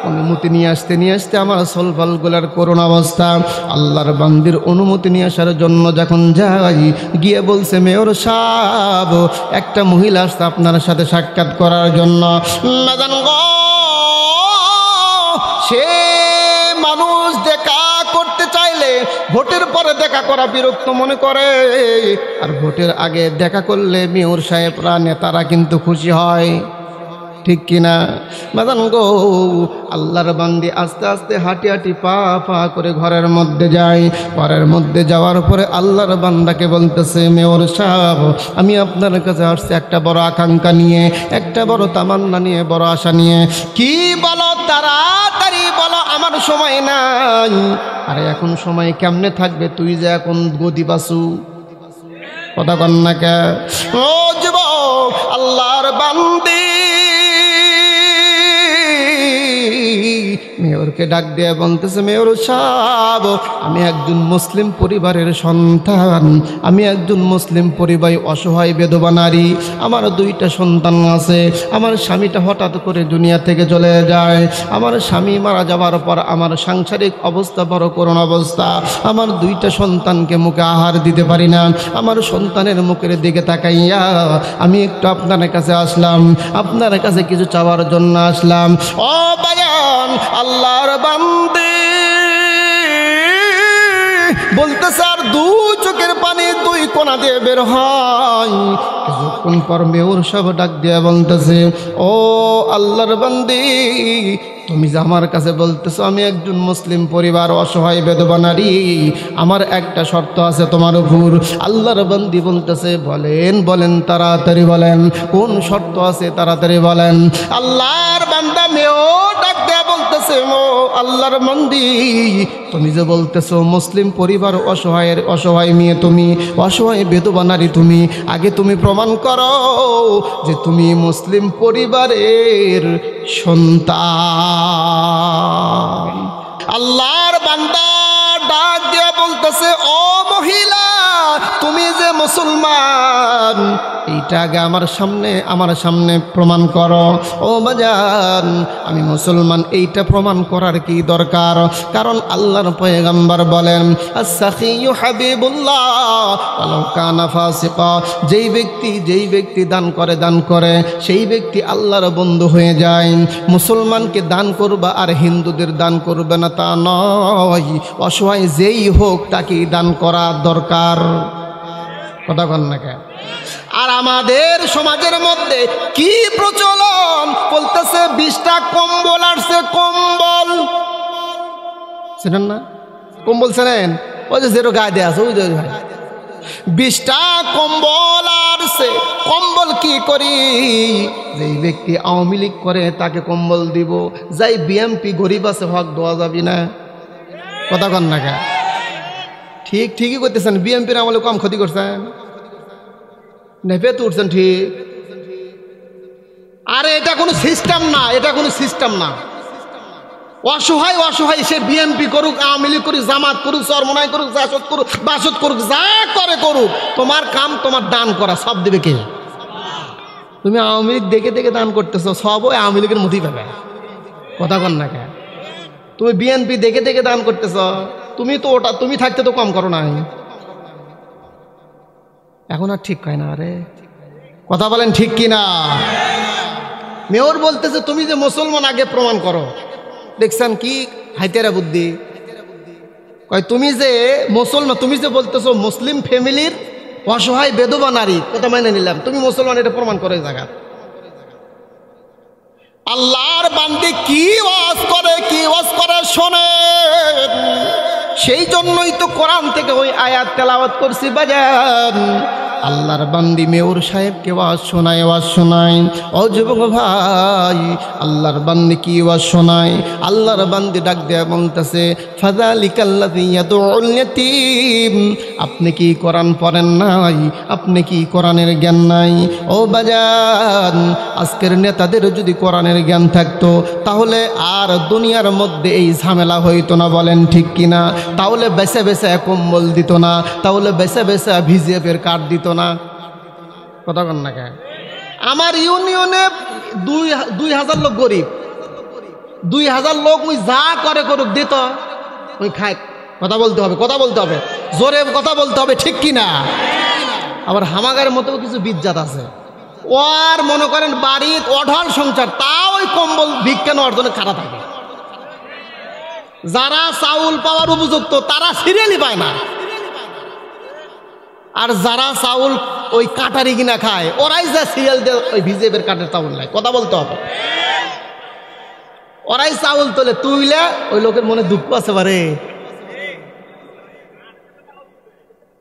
অনুমতি নিয়ে আসতে আমার সলফলগুলার করুণ অবস্থা। আল্লাহর বান্দির অনুমতি নিয়ে আসার জন্য যখন যাই, গিয়ে বলছে মেয়র সাহেব একটা মহিলা আসছে আপনার সাথে সাক্ষাৎ করার জন্য। সে মানুষ দেখা করতে চাইলে ভোটের পরে দেখা করা বিরক্ত মনে করে, আর ভোটের আগে দেখা করলে মেয়র সাহেবরা নেতারা কিন্তু খুশি হয়, ঠিক কিনা বাজান গো। আল্লাহর বান্দি আস্তে আস্তে হাঁটি হাঁটি পা পা করে ঘরের মধ্যে যায়। ঘরের মধ্যে যাওয়ার পরে আল্লাহর বান্দাকে বলতেছে মেয়র সাহেব, আমি আপনার কাছে আসছি একটা বড় আকাঙ্ক্ষা নিয়ে, একটা বড় তামান্না নিয়ে, বড় আশা নিয়ে। কি বলো, তাড়াতাড়ি বলো, আমার সময় নাই। আরে এখন সময় কেমনে থাকবে, তুই যে এখন গদি বাসু, কথা কন না কে। ও যুবক, আল্লাহর বান্দি মেয়রকে ডাক দিয়ে বলতেছে মেয়র সাহেব, আমি একজন মুসলিম পরিবারের সন্তান, আমি একজন মুসলিম পরিবার, অসহায় বিধবা নারী, আমার দুইটা সন্তান আছে। আমার স্বামীটা হঠাৎ করে দুনিয়া থেকে চলে যায়। আমার স্বামী মারা যাওয়ার পর আমার সাংসারিক অবস্থা বড় করুণ অবস্থা। আমার দুইটা সন্তানকে মুখে আহার দিতে পারি না। আমার সন্তানের মুখের দিকে তাকাইয়া আমি একটু আপনার কাছে আসলাম, আপনার কাছে কিছু চাওয়ার জন্য আসলাম। ও বায়ান, আল্লাহর বান্দি বলতেছে আর দুই চোখের পানি দুই কোণা দিয়ে বের হয়। কিছুক্ষণ পর মেয়র সব ডাক দিয়ে বলতেছে, ও আল্লাহর বান্দি, তুমি যে আমার কাছে বলতেছো আমি একজন মুসলিম পরিবার, অসহায় বিধবা নারী, আমার একটা শর্ত আছে তোমার উপর। আল্লাহর বান্দি বলতেছে বলেন বলেন, তাড়াতাড়ি বলেন, কোন শর্ত আছে তাড়াতাড়ি বলেন। আল্লাহর বান্দা মেয়র ডাক দিয়ে বলতেছে, ও আল্লাহর বান্দি, তুমি যে বলতেছো মুসলিম পরিবার, অসহায় মেয়ে তুমি, অসহায় বিধবা নারী তুমি, আগে তুমি প্রমাণ করো যে তুমি মুসলিম পরিবারের সন্তান। আল্লাহর বান্দা ডাক দিয়ে বলতেছে, ও মহিলা, তুমি যে মুসলমান, এইটা আগে আমার সামনে প্রমাণ করো। ও বাজান, আমি মুসলমান, এইটা প্রমাণ করার কি দরকার? কারণ আল্লাহর পয়গম্বর বলেন, আস-সাখিয়্যু হাবিবুল্লাহ ওয়ালাউ কানা ফাসিকা, যেই ব্যক্তি দান করে সেই ব্যক্তি আল্লাহর বন্ধু হয়ে যায়। মুসলমানকে দান করবা আর হিন্দুদের দান করবে না তা নয়, অসহায় যেই হোক তাকেই দান করা দরকার, কথা কন না কেন। আর আমাদের সমাজের মধ্যে কি প্রচলন, বলতেছে 20টা কম্বল আসছে, কম্বল চেনেন না? কম্বল চেনেন? ওই যে যেটা গায়ে দেয়া আছে, ওই যে 20টা কম্বল আসছে। কম্বল কি করি? যেই ব্যক্তি আওয়ামী লীগ করে তাকে কম্বল দিব, যাই বিএমপি গরিব আছে হক দেওয়া যাবি না, কথা কন না কেন। ঠিকই করতেছেন, বিএমপির আমলে কম ক্ষতি করছেন, নেপে তো উঠছেন ঠিক। আরে এটা কোনো সিস্টেম না, এটা কোনো সিস্টেম না। অসহায় সে বিএমপি করুক, আওয়ামী লীগ করুক, জামাত করুক, চরমনাই করুক, জাসদ করুক, বাসদ করুক, যা করে করুক, তোমার কাম তোমার দান করা, সব দেবে কে? তুমি আওয়ামী লীগ দেখে দান করতেছো, সব ওই আওয়ামী লীগের মধ্যেই পাবে, কথা কন না কেন। তুমি বিএনপি দেখে দান করতেছ, তুমি তো ওটা তুমি থাকতে তো কম করো নাই। এখন আর ঠিক হয় না, আরে কথা বলেন ঠিক কিনা? মেয়র বলতেছে তুমি যে মুসলমান আগে প্রমাণ করো। দেখছেন কি হাইতেরা বুদ্ধি, কয় তুমি যে মুসলমান, তুমি যে বলতেছো মুসলিম ফ্যামিলির অসহায় বেদবা নারী, কথা মেনে নিলাম, তুমি মুসলমান, এটা প্রমাণ করে জায়গা। আল্লাহর বান্দি কি ওয়াজ করে শোনেন। সেই জন্যই তো কোরআন থেকে ওই আয়াত তেলাওয়াত করছি বাজান, আল্লাহর বান্দি মেয়র সাহেবকে ওয়াজ শোনায়, ওয়াজ শোনায়। ও যুবক ভাই, আল্লাহর বান্দি কি ওয়াজ শোনায়? আল্লাহর বান্দি ডাক দেয়া বলতেছে, ফাযালিকাল্লাযী ইয়াদউল ইয়াতীম। আপনি কি কোরআন পড়েন নাই? আপনি কি কোরআনের জ্ঞান নাই? ও বাজান, আজকের নেতাদের যদি কোরআনের জ্ঞান থাকতো তাহলে আর দুনিয়ার মধ্যে এই ঝামেলা হইতো না, বলেন ঠিক কিনা? তাহলে বেছে বেছে কম্বল দিত না, তাহলে বেছে বেছে ভিজিএফের কার্ড দিত না। কথা কন না কেন? আমার ইউনিয়নে 2000 লোক গরিব, 2000 লোক ওই যা করে করুক দিত, ওই খায়। কথা বলতে হবে, কথা বলতে হবে, জোরে কথা বলতে হবে, ঠিক কিনা? আবার হামাগারের মতো কিছু বিজ্জাত আছে, ওর মনে করেন বাড়ির অঢল সংসার, তাও ওই কম্বল ভিক্ষা নেওয়ার জন্য খাড়া থাকে। যারা চাউল পাওয়ার উপযুক্ত তারা সিরিয়ালই পায় না, আর যারা চাউল ওই কাটারি কিনা খায় ওরাই যা সিরিয়াল দিয়ে ওই ভিজিএফের কাঠের চাউল নেয়। কথা বলতে হবে, ওরাই চাউল তোলে, তুইলে ওই লোকের মনে দুঃখ আছে বারে,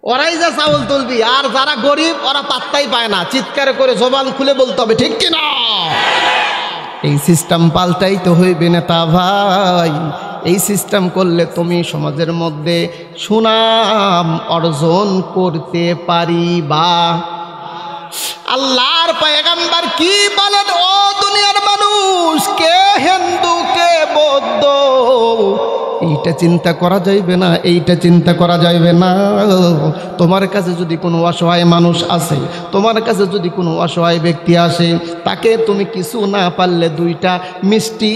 ওরাই যা চাউল তুলবি। আর যারা গরিব ওরা পাত্তাই পায় না, চিৎকার করে জবান খুলে বলতে হবে, ঠিক কিনা? এই সিস্টেম পাল্টাইতে হইবে নেতা ভাই। এই সিস্টেম করলে তুমি সমাজের মধ্যে সুনাম অর্জন করতে পারিবা। আল্লাহর পয়গম্বর কি বলেন? ও দুনিয়ার মানুষ, কে হিন্দু কে বৌদ্ধ, এইটা চিন্তা করা যাইবে না, এইটা চিন্তা করা যাইবে না। তোমার কাছে যদি কোনো অসহায় মানুষ আসে, তোমার কাছে যদি কোনো অসহায় ব্যক্তি আসে, তাকে তুমি কিছু না পারলে দুইটা মিষ্টি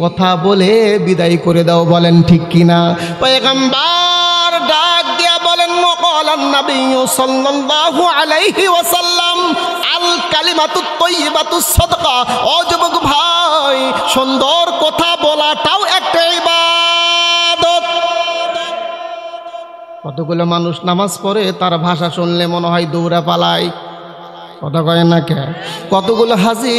কথা বলে বিদায় করে দাও, বলেন ঠিক কিনা? পয়গম্বর ডাক দিয়া বলেন, ওয়াকালান নাবিয়্যু সাল্লাল্লাহু আলাইহি ওয়াসাল্লাম, আল কালিমাতুত তাইয়্যিবাতুস সাদকা। ও যুবক ভাই, সুন্দর কথা বলাটাও একটা ইবাদত। কতগুলো মানুষ নামাজ পড়ে, তার ভাষা শুনলে মনে হয় দৌড়া পালায়। কথা কয় না কে? কতগুলো হাজি,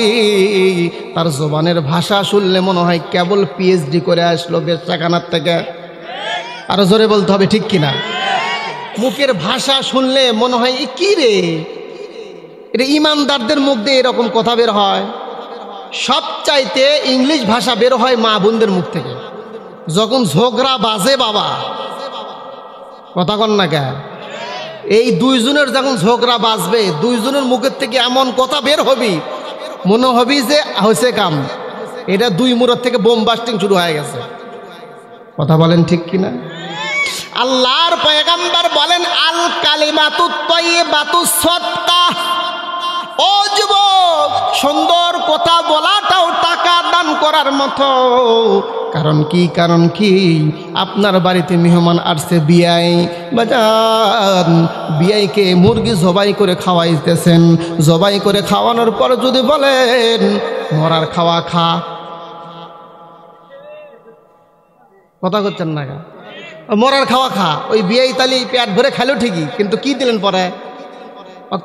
তার জবানের ভাষা শুনলে মনে হয় কেবল পিএইচডি করে আসলো বেশ্যাখানার থেকে। আরো জোরে বলতে হবে, ঠিক কিনা? মুখের ভাষা শুনলে মনে হয় কি রে, এটা ইমানদারদের মুখ দিয়ে এরকম কথা বের হয়। সবচাইতে ইংলিশ ভাষা বের হয় মা বোনদের মুখ থেকে, যখন ঝগড়া বাজে বাবা। কথা কন না কে? এই দুইজনের যখন ঝগড়া বাজবে, দুইজনের মুখের থেকে এমন কথা বের হবি, মনে হবি যে হয়েছে কাম, এটা দুই মুরত থেকে বোম বাস্টিং শুরু হয়ে গেছে। কথা বলেন ঠিক কিনা? আল্লাহর পয়গম্বর বলেন, আল কালিমাতুত তাইয়্যিবাতুস সাদকা। ও যুবক, সুন্দর কথা বলাটাও টাকা দান করার মতো। কারণ কি? কারণ কি? আপনার বাড়িতে মেহমান আসছে, বিয়াই বাজান, বিয়াইকে মুরগি জবাই করে খাওয়াইতেছেন। জবাই করে খাওয়ানোর পর যদি বলেন মরার খাওয়া খা, কথা করছেন না? মরার খাওয়া খা, ওই বিয়াই তালি পেট ভরে খাইলো ঠিকই, কিন্তু কি দিলেন পরে?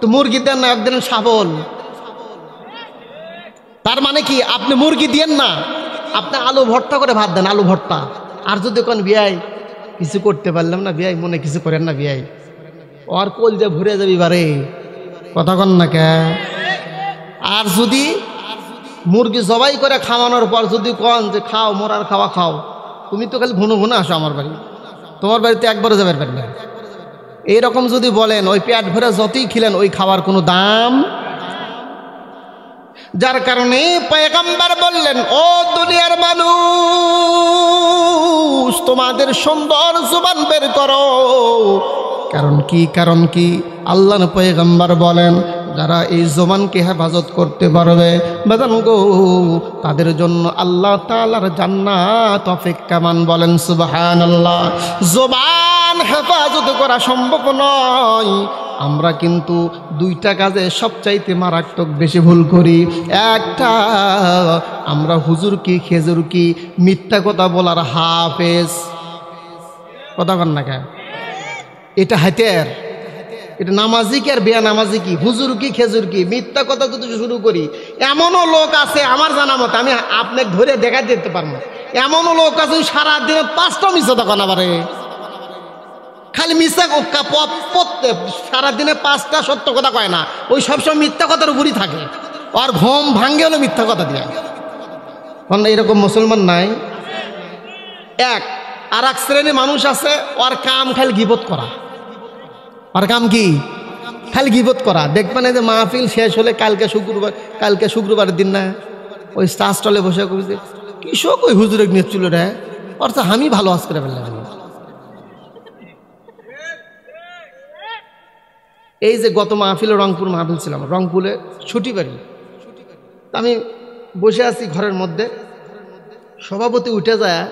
তো মুরগি দেন না, একদিন শাবল। তার মানে কি? আপনি মুরগি দিয়েন না, আপনি আলু ভর্তা করে ভাত দেন, আলু ভর্তা। আর যদি কোন বিয়াই কিছু করতে পারলাম না, বিয়াই মনে কিছু করেন না, বিয়াই ওর কোল যে ভরে যাবি বারে। কথা কন না কে? আর যদি মুরগি জবাই করে খাওয়ানোর পর যদি কন যে খাও, মরার খাওয়া খাও, তুমি তো খালি ঘন ঘন আসো আমার বাড়ি, তোমার বাড়িতে একবারও যাবে না, এইরকম যদি বলেন, ওই পেট ভরে যতই খিলেন ওই খাওয়ার কোনো দাম। যার কারণে পয়গম্বর বললেন, ও দুনিয়ার মানুষ, তোমাদের সুন্দর জবান বের করো। কারণ কি? কারণ কি? আল্লাহর পয়গম্বর বলেন, যারা এই জবানকে হেফাজত করতে পারবে বেদান গো, তাদের জন্য আল্লাহ তাআলার জান্নাত অপেক্ষামান। বলেন সুবহানাল্লাহ। জবান হেফাজত করা সম্ভব নয়। আমরা কিন্তু দুইটা কাজে সবচাইতে মারাত্মক বেশি ভুল করি। একটা, আমরা হুজুর কি খেজুর কি মিথ্যা কথা বলার হাফেজ। কথা কন না কেন? এটা হাতের, এটা নামাজি কি আর বেয়া নামাজি কি, হুজুর কি খেজুর কি, মিথ্যা কথা যদি শুরু করি। এমনও লোক আছে আমার জানা মতো, আমি আপনাকে ধরে দেখা দিতে পারবো, এমনও লোক আছে সারাদিনে 5টা মিথ্যা কথা না পারে, খালি খালি মিথ্যা সারাদিনে 5টা সত্য কথা কয় না, ওই সবসময় মিথ্যা কথার উপরই থাকে। আর ঘুম ভাঙ্গে হলো মিথ্যা কথা দিয়ে। এরকম মুসলমান নাই? আর এক শ্রেণীর মানুষ আছে, ওর কাম খালি গীবত করা। ওর কাম কি? খালি গীবত করা। দেখবেন এই যে মাহফিল শেষ হলে কালকে শুক্রবারের দিন না, ওই চা স্টলে বসে কইছে কৃষক ওই হুজুরে নিয়ে চুল রে, অর্থাৎ আমি ভালো আজ করে ফেললাম। এই যে গত মাহফিলে রংপুর মাহফিল ছিলাম, রংপুরে ছুটি বাড়ি, আমি বসে আছি ঘরের মধ্যে, সভাপতি উঠে যায়,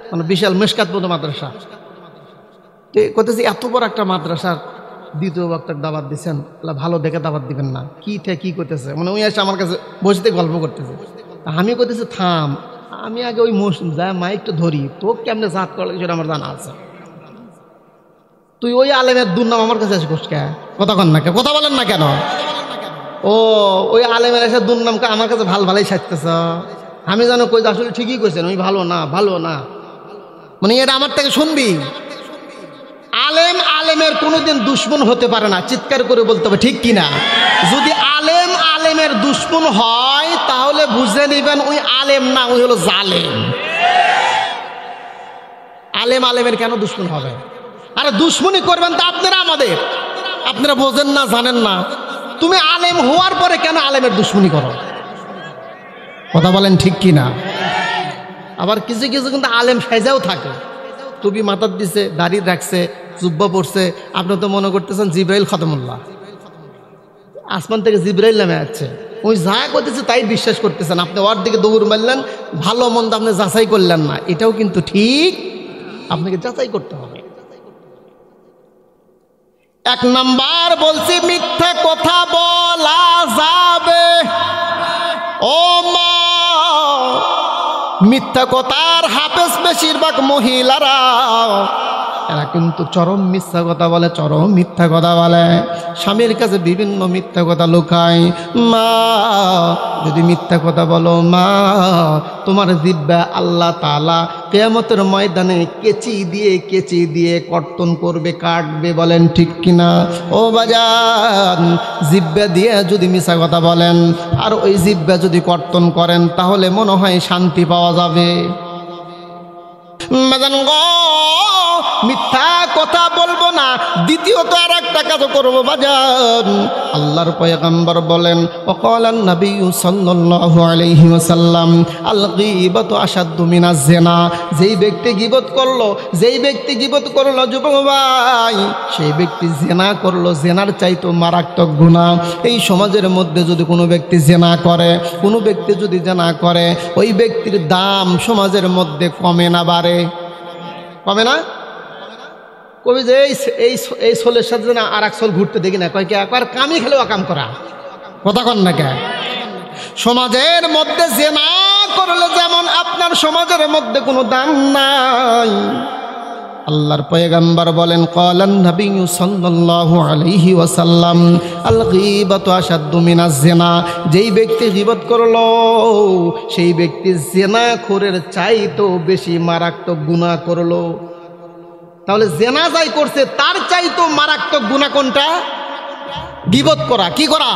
মানে বিশাল মেশকাত মতো মাদ্রাসা, কইতেছি এত বড় একটা মাদ্রাসার দ্বিতীয় বক্তার দাওয়াত দিচ্ছেন, ভালো দেখে দাওয়াত দিবেন না, কি করতেছে, মানে ওই এসে আমার কাছে বসতে গল্প করতেছে। আমি কইতেছি থাম, আমি আগে ওই যায় মাইকটা ধরি, তো কেমনে জাত করলে সেটা আমার জানা আছে। তুই ওই আলেমের দুর্নাম আমার কাছে এসে কোসকে কথা কন না, কথা বলেন না কেন? ও ওই আলেমের এসে দুর্নামকে আমার কাছে ভালোই সাজতেছ। আমি জানো কই আসলে ঠিকই কইছেন, ওই ভালো না, মানে এটা আমার থেকে শুনবি। আলেমের কোনোদিন দুশ্মন হতে পারে না, চিৎকার করে বলতে হবে ঠিক কিনা? যদি আলেমের দুশ্মন হয় তাহলে বুঝে নিবেন ওই আলেম না, ওই হলো জালেম। আলেমের কেন দুশ্মন হবে? আরে দুশ্মনী করবেন তো আপনারা বোঝেন না, জানেন না। তুমি আলেম হওয়ার পরে কেন আলেমের দুশ্মনী করো? কথা বলেন ঠিক কিনা? আবার কিছু কিন্তু আলেম সাইজাও থাকে, টুপি মাথার দিছে, দাড়ি রাখছে, জুব্বা পড়ছে, আপনি তো মনে করতেছেন জিব্রাইল খতমুল্লাহ, আসমান থেকে জিব্রাইল নামে আসছে, ওই যা করতেছে তাই বিশ্বাস করতেছেন। আপনি ওর দিকে দৌড় মারলেন, ভালো মন্দ আপনি যাচাই করলেন না, এটাও কিন্তু ঠিক, আপনাকে যাচাই করতে হবে। 1 নাম্বার বলছি, মিথ্যা কথা বলা যাবে ও মা। মিথ্যা কথার হাফেজ বেশিরভাগ মহিলারা, এরা কিন্তু চরম মিথ্যা কথা বলে, চরম মিথ্যা কথা বলে, স্বামীর কাছে বিভিন্ন মিথ্যা কথা লুকায়। মা যদি মিথ্যা কথা বলো, মা তোমার জিহ্বা আল্লাহ তাআলা কিয়ামতের ময়দানে কেচি দিয়ে কর্তন করবে, কাটবে। বলেন ঠিক কিনা? ও বাজান, জিহ্বা দিয়ে যদি মিথ্যা কথা বলেন আর ওই জিহ্বা যদি কর্তন করেন, তাহলে মনে হয় শান্তি পাওয়া যাবে। মিথ্যা কথা বলবো না। দ্বিতীয়ত আর একটা কাজ করবো বাজান, আল্লাহর পয়গম্বর বলেন, ওয়াকালান নবী সাল্লাল্লাহু আলাইহি ওয়াসাল্লাম, আল গীবাতু আশাদ্দু মিনাজ জিনা। যেই ব্যক্তি গীবত করলো যুবক ভাই, সেই ব্যক্তি জিনা করলো, জিনার চাইতো মারাত্মক গুনাহ। এই সমাজের মধ্যে যদি কোনো ব্যক্তি জিনা করে, ওই ব্যক্তির দাম সমাজের মধ্যে কমে না বাড়ে? কমে না? কবি যে এই সোলের সাথে না আর এক সোল ঘুরতে দেখি না, কয় কে আর কামই খেলেও কাম করা, কথা কন না কে? সমাজের মধ্যে জিনা করলে যেমন আপনার সমাজের মধ্যে কোনো দাম নাই। আল্লাহর পয়গম্বর বলেন, ক্বালান নবী সাল্লাল্লাহু আলাইহি ওয়াসাল্লাম, আল গীবাতু আশাদ্দু মিনাজ জিনা। যেই ব্যক্তি গীবত করলো, সেই ব্যক্তি জিনাখোরের চাইতো বেশি মারাত্মক গুনাহ করলো। তাহলে জিনা যাই করছে তার চাইতো মারাত্মক গুনাহ কোনটা? গীবত করা। কি করা?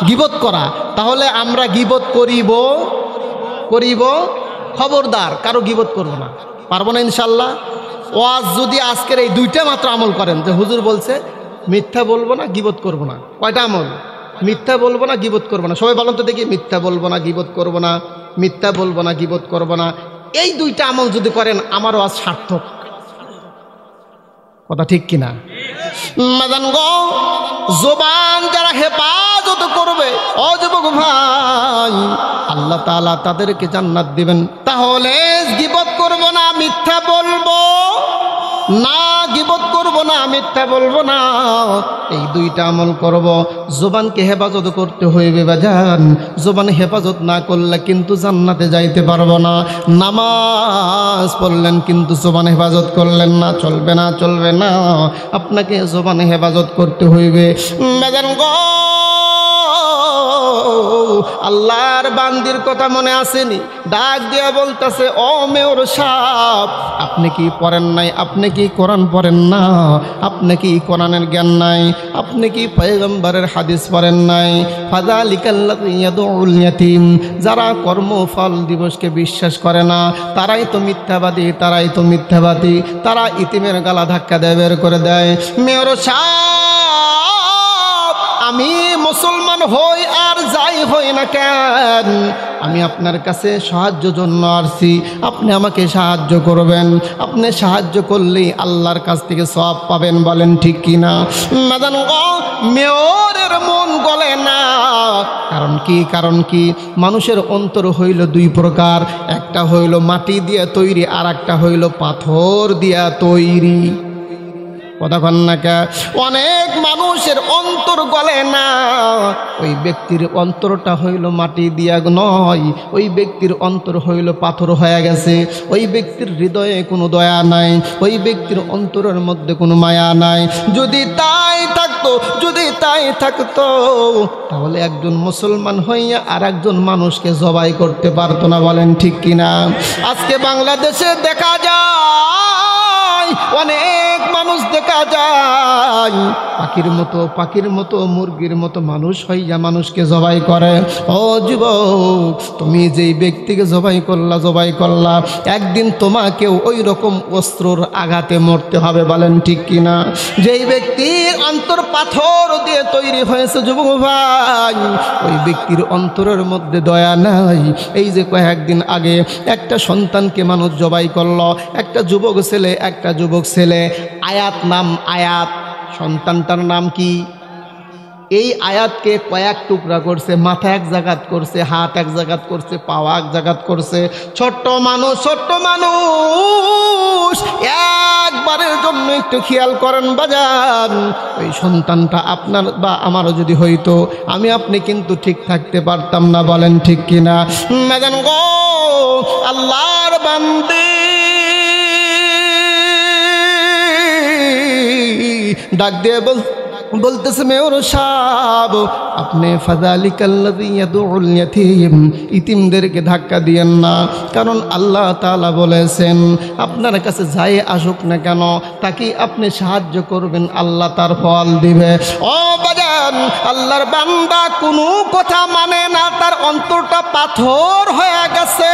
গীবত করা। তাহলে আমরা গীবত করিব, খবরদার কারো গীবত করব না, পারবো না ইনশাল্লাহ। ওয়াজ যদি আজকের এই 2টা মাত্র আমল করেন, যে হুজুর বলছে মিথ্যা বলবো না, গীবত করব না, কয়টা আমল? মিথ্যা বলবো না, গীবত করব না। সবাই বলেন তো দেখি, মিথ্যা বলবো না, গীবত করব না, মিথ্যা বলবো না, গীবত করব না। এই 2টা আমল যদি করেন, আমার ওয়াজ সার্থক। কথা ঠিক কিনা? জবান যারা হেফাজত করবে, ও যুবক ভাই, আল্লাহ তাআলা তাদেরকে জান্নাত দিবেন। তাহলে গীবত করব না, মিথ্যা বলবো না, গীবত করব না, মিথ্যা বলবো না, এই 2টা আমল করব। জবানকে হেফাজত করতে হইবে বাজান। জবান হেফাজত না করলে কিন্তু জান্নাতে যাইতে পারবো না। নামাজ পড়লেন কিন্তু জবান হেফাজত করলেন না, চলবে না। আপনাকে জবান হেফাজত করতে হইবে বাজান গো। আল্লাহর বান্দির কথা মনে আসেনি? ডাক দিয়া বলতেছে, ও মেয়র সাহেব, আপনি কি পড়েন নাই? আপনি কি কোরআন পড়েন না? আপনি কি কোরআনের জ্ঞান নাই? আপনি কি পয়গম্বরের হাদিস পড়েন নাই? ফাযালিকাল্লাযী ইয়াদউল ইয়াতীম, যারা কর্মফল দিবসকে বিশ্বাস করে না তারাই তো মিথ্যাবাদী, তারাই তো মিথ্যাবাদী, তারা ইতিমের গালা ধাক্কা দিয়ে বের করে দেয়। মেয়র সাহেব, আমি মুসলমান হই আর যাই হই না কেন, আমি আপনার কাছে সাহায্য জন্য আসছি, আপনি আমাকে সাহায্য করবেন। আপনি সাহায্য করলেই আল্লাহর কাছ থেকে সওয়াব পাবেন, বলেন ঠিক কিনা? ম্যাডাম, মেয়রের মন গলে না। কারণ কি? মানুষের অন্তর হইল দুই প্রকার, একটা হইল মাটি দিয়ে তৈরি, আর একটা হইল পাথর দিয়া তৈরি। কতক্ষণ না কে? অনেক মানুষের অন্তর গলে না। ওই ব্যক্তির অন্তরটা হইল মাটি দিয়া নয়, ওই ব্যক্তির অন্তর হইল পাথর হয়ে গেছে। ওই ব্যক্তির হৃদয়ে কোনো দয়া নাই, ওই ব্যক্তির অন্তরের মধ্যে কোনো মায়া নাই। যদি তাই থাকতো তাহলে একজন মুসলমান হইয়া আর একজন মানুষকে জবাই করতে পারতো না, বলেন ঠিক কিনা? আজকে বাংলাদেশে দেখা যায়, অনেক মানুষ দেখা যায় পাখির মতো মুরগির মতো মানুষ হইয়া মানুষকে জবাই করে। ও যুবক, তুমি যেই ব্যক্তিকে জবাই করলা, একদিন তোমাকেও ওই রকম অস্ত্রর আঘাতে মরতে হবে, বলেন ঠিক কিনা? যেই ব্যক্তির অন্তর পাথর দিয়ে তৈরি হয়েছে যুবক ভাই, ওই ব্যক্তির অন্তরের মধ্যে দয়া নাই। এই যে কয়েকদিন আগে একটা সন্তানকে মানুষ জবাই করলো, একটা যুবক ছেলে, আয়াত নাম, আয়াত, সন্তানটার নাম কি? এই আয়াতকে কয়েক টুকরা করছে, মাথা এক জায়গাত করছে, হাত এক জায়গাত করছে, পাওয়া এক জায়গাত করছে। ছোট্ট মানুষ একবারের জন্য একটু খেয়াল করেন বাজান, ওই সন্তানটা আপনার বা আমারও যদি হইতো, আমি আপনি কিন্তু ঠিক থাকতে পারতাম না, বলেন ঠিক কিনা? ম্যাডাম গো, আল্লাহর বান্দে ডাক দিয়ে বলতেছে, মেয়র সাহেব, আপনি ফাযালিকাল্লাযী ইয়াদউল ইয়াতীম, ইতিমদেরকে ধাক্কা দিয়েন না। কারণ আল্লাহ তাআলা বলেছেন, আপনার কাছে যাই আসুক না কেন তাকে আপনি সাহায্য করবেন, আল্লাহ তার ফল দিবে। ও বাজান, আল্লাহর বান্দা কোনো কথা মানে না, তার অন্তরটা পাথর হয়ে গেছে।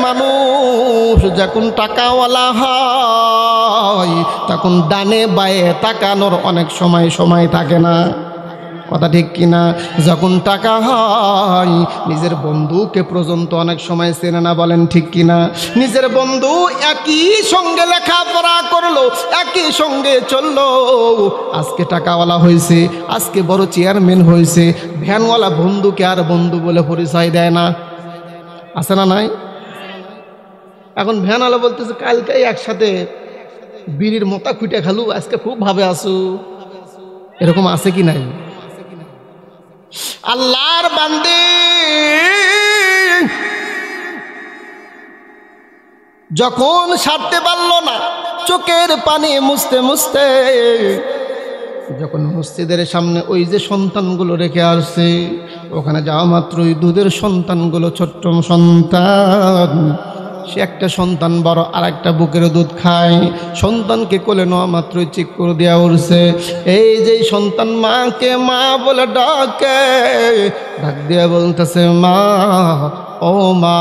মানুষ যখন টাকাওয়ালা হয় তখন ডানে বায়ে তাকানোর অনেক সময় থাকে না, কথা ঠিক কিনা? যখন টাকা হয় নিজের বন্ধুকে পর্যন্ত অনেক সময় চেনে না, বলেন ঠিক কিনা? নিজের বন্ধু একই সঙ্গে লেখাপড়া করলো, একই সঙ্গে চললো, আজকে টাকাওয়ালা হয়েছে, আজকে বড় চেয়ারম্যান হয়েছে, ভ্যানওয়ালা বন্ধুকে আর বন্ধু বলে পরিচয় দেয় না, আছে না নাই? এখন ভ্যানওয়ালা বলতেছে, কালকেই একসাথে বিড়ির মোতা খুঁটে খালু, আজকে খুব ভাবে আসু। এরকম আছে কি নাই? আল্লাহর বান্দে যখন ছাড়তে পারল না, চোখের পানি মুছতে যখন মসজিদের সামনে ওই যে সন্তানগুলো রেখে আসছে, ওখানে যাওয়া মাত্রই দুধের সন্তানগুলো, ছোট্ট সন্তান, সে একটা সন্তান বড়, আর একটা বুকের দুধ খায়। সন্তানকে কোলে নেওয়া মাত্রই চিক করে দেওয়া উঠছে। এই যে সন্তান মাকে মা বলে ডাকে, ডাক দিয়ে বলতেছে, মা, ও মা,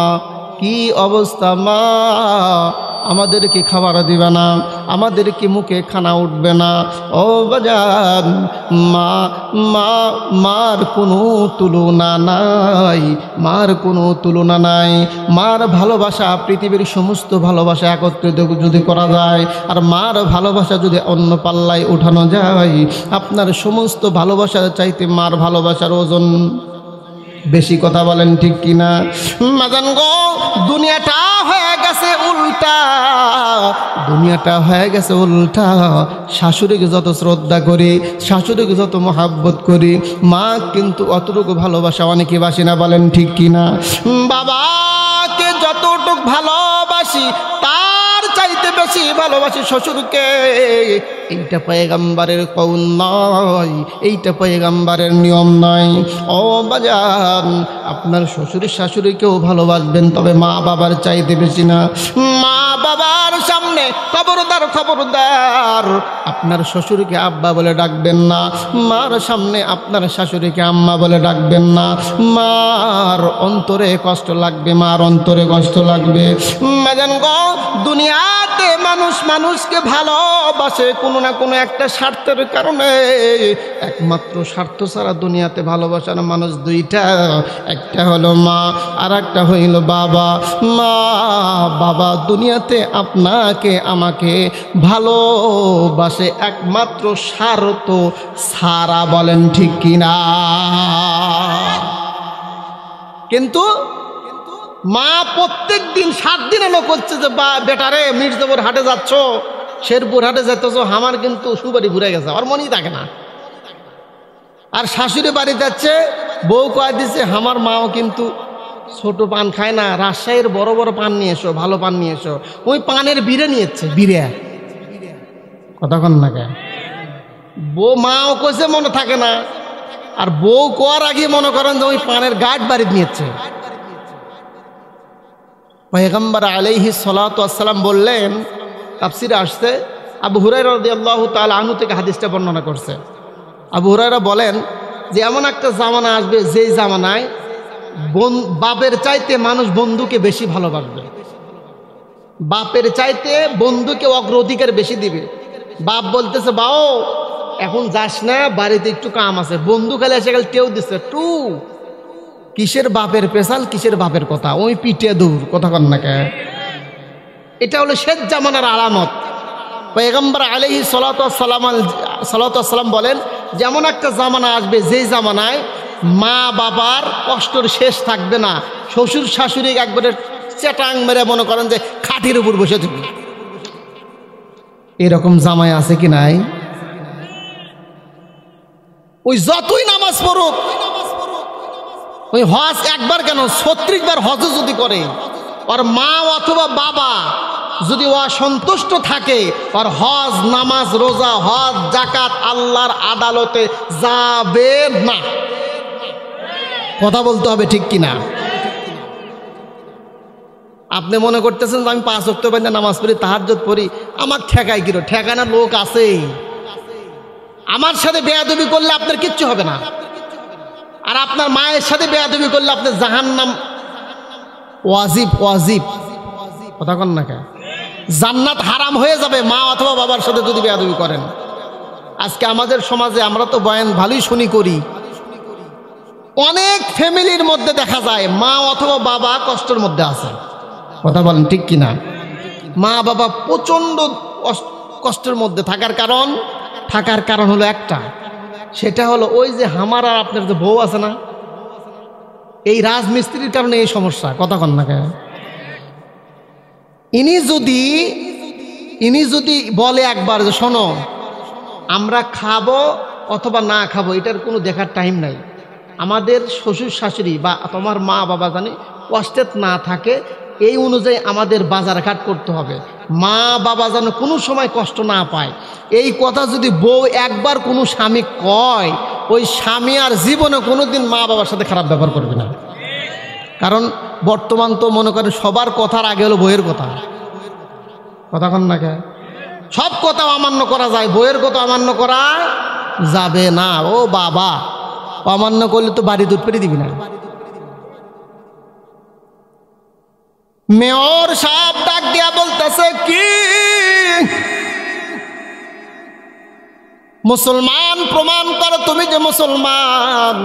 কি অবস্থা মা? আমাদেরকে খাবার দিবে না, আমাদেরকে মুখে খানা উঠবে না। ও বাজান, মার কোনো তুলনা নাই, মার কোনো তুলনা নাই। মার ভালোবাসা পৃথিবীর সমস্ত ভালোবাসা একত্রিত যদি করা যায়, আর মার ভালোবাসা যদি অন্য পাল্লায় উঠানো যায়, আপনার সমস্ত ভালোবাসার চাইতে মার ভালোবাসার ওজন বেশি, কথা বলেন ঠিক কিনা? মাজান গো, দুনিয়াটা হয়ে গেছে উল্টা, শাশুড়িকে যত শ্রদ্ধা করি, শাশুড়িকে যত মহাব্বত করি, মা কিন্তু অতটুকু ভালোবাসা অনেকে বাসি না, বলেন ঠিক কিনা? বাবাকে যতটুকু ভালোবাসি তার চাইতে বেশি ভালোবাসি শ্বশুরকে, এইটা পয়গম্বরের কওল নয়, এইটা পয়গম্বরের নিয়ম নয়। ও বাজান, আপনার শ্বশুর শাশুড়িকেও ভালোবাসবেন, তবে মা বাবার চাইতে বেশি না। মা বাবার সামনে খবরদার খবরদার আপনার শ্বশুরকে আব্বা বলে ডাকবেন না, মার সামনে আপনার শাশুড়িকে আম্মা বলে ডাকবেন না। মার অন্তরে কষ্ট লাগবে, মার অন্তরে কষ্ট লাগবে। মাজান গো, দুনিয়াতে মানুষ মানুষকে ভালোবাসে কোনো না কোনো একটা স্বার্থের কারণে। একমাত্র স্বার্থ ছাড়া দুনিয়াতে ভালোবাসার মানুষ দুইটা, একটা হলো মা আর একটা হইল বাবা। মা বাবা দুনিয়াতে আপনাকে আমাকে ভালোবাসে একমাত্র স্বার্থ ছাড়া, বলেন ঠিক কিনা? কিন্তু মা প্রত্যেক দিন 7 দিন এলো করছে যে বা বেটারে মির্জাপুর হাটে যাচ্ছ, শেরপুর হাটে যেতেছ, আমার কিন্তু সুবারি ঘুরে গেছে, আমার মনেই থাকে না। আর শাশুড়ি বাড়ি যাচ্ছে, বউ কয়ে দিচ্ছে আমার মাও কিন্তু ছোট পান খায় না, রাজশাহীর বড় বড় পান নিয়ে এসো, ভালো পান নিয়ে এসো। ওই পানের বিড়ে নিয়েছে, বিড়ে কতক্ষণ লাগে। বউ মাও কইছে মনে থাকে না, আর বউ কোয়ার আগে মনে করেন যে ওই পানের গাঁট বাড়ি নিয়েছে। পয়গম্বর আলাইহিস সালাতু ওয়াস সালাম বললেন, তাফসিরে আসছে, আবু হুরায়রা রাদিয়াল্লাহু তাআলা আনহু থেকে হাদিসটা বর্ণনা করছে। আবু হুরায়রা বলেন যে এমন একটা জামানা আসবে, যেই জামানায় বাপের চাইতে মানুষ বন্ধুকে বেশি ভালোবাসবে, বাপের চাইতে বন্ধুকে অগ্রাধিকার বেশি দিবে। বাপ বলতেছে বাও এখন যাস না, বাড়িতে একটু কাম আছে, বন্ধু খালি এসে গেল টেউ দিচ্ছে টু, কিসের বাপের পেশাল, কিসের বাপের কথা, ওই পিঠে দূর কথা কন না কে। এটা হলো শেষ জামানার আলামত। পয়গম্বর আলাইহিস সালাতু ওয়াস সালাম বলেন যেমন একটা জামানা আসবে, যেই জামানায় মা বাবার কষ্টর শেষ থাকবে না, শ্বশুর শাশুড়ি একবারে চেটাং মেরে মনে করেন যে খাটির উপর বসে থাকবে। এরকম জামাই আছে কি নাই? ওই যতই নামাজ পড়ুক, ওই হজ একবার কেন 36 বার হজ যদি করে, আর মা অথবা বাবা যদি অসন্তুষ্ট থাকে, আর হজ নামাজ রোজা হজ জাকাত আল্লাহর আদালতে যাবে না। কথা বলতে হবে ঠিক কিনা? আপনি মনে করতেছেন যে আমি 5 ওয়াক্ত পর্যন্ত নামাজ পড়ি, তাহাজ্জুদ পড়ি, আমার ঠেকায় কিরো? ঠেকানোর লোক আছে। আমার সাথে বেয়াদবি করলে আপনার কিচ্ছু হবে না, আর আপনার মায়ের সাথে বেয়াদবি করলে আপনার জাহান্নাম ওয়াজিব। ওয়াজিব কথা কন না কে? জান্নাত হারাম হয়ে যাবে মা অথবা বাবার সাথে যদি বেয়াদবি করেন। আজকে আমাদের সমাজে আমরা তো বয়ান ভালোই শুনি করি, অনেক ফ্যামিলির মধ্যে দেখা যায় মা অথবা বাবা কষ্টের মধ্যে আছে। কথা বলেন ঠিক কিনা? মা বাবা প্রচণ্ড কষ্টের মধ্যে থাকার কারণ হলো একটা, সেটা হলো ওই যে আমার আর আপনার যে বউ আছে না, এই রাজমিস্ত্রির কারণে এই সমস্যা। কথা কন না কে? ইনি যদি বলে একবার যে শোনো আমরা খাবো অথবা না খাবো এটার কোনো দেখার টাইম নাই, আমাদের শ্বশুর শাশুড়ি বা তোমার মা বাবা জানি কষ্টে না থাকে, এই অনুযায়ী আমাদের বাজার ঘাট করতে হবে, মা বাবা যেন কোনো সময় কষ্ট না পায়। এই কথা যদি বউ একবার কোনো স্বামী কয়, ওই স্বামী আর জীবনে কোনোদিন মা বাবার সাথে খারাপ ব্যবহার করবে না। কারণ বর্তমান তো মনে করেন সবার কথার আগে হলো বইয়ের কথা। কথা কন না কে? সব কথা অমান্য করা যায়, বইয়ের কথা অমান্য করা যাবে না। ও বাবা, অমান্য করলে তো বাড়ি দুধ পেরে দিবি না। মেয়র সাহেব ডাক দিয়া বলতেছে কি, মুসলমান প্রমাণ করো তুমি যে মুসলমান।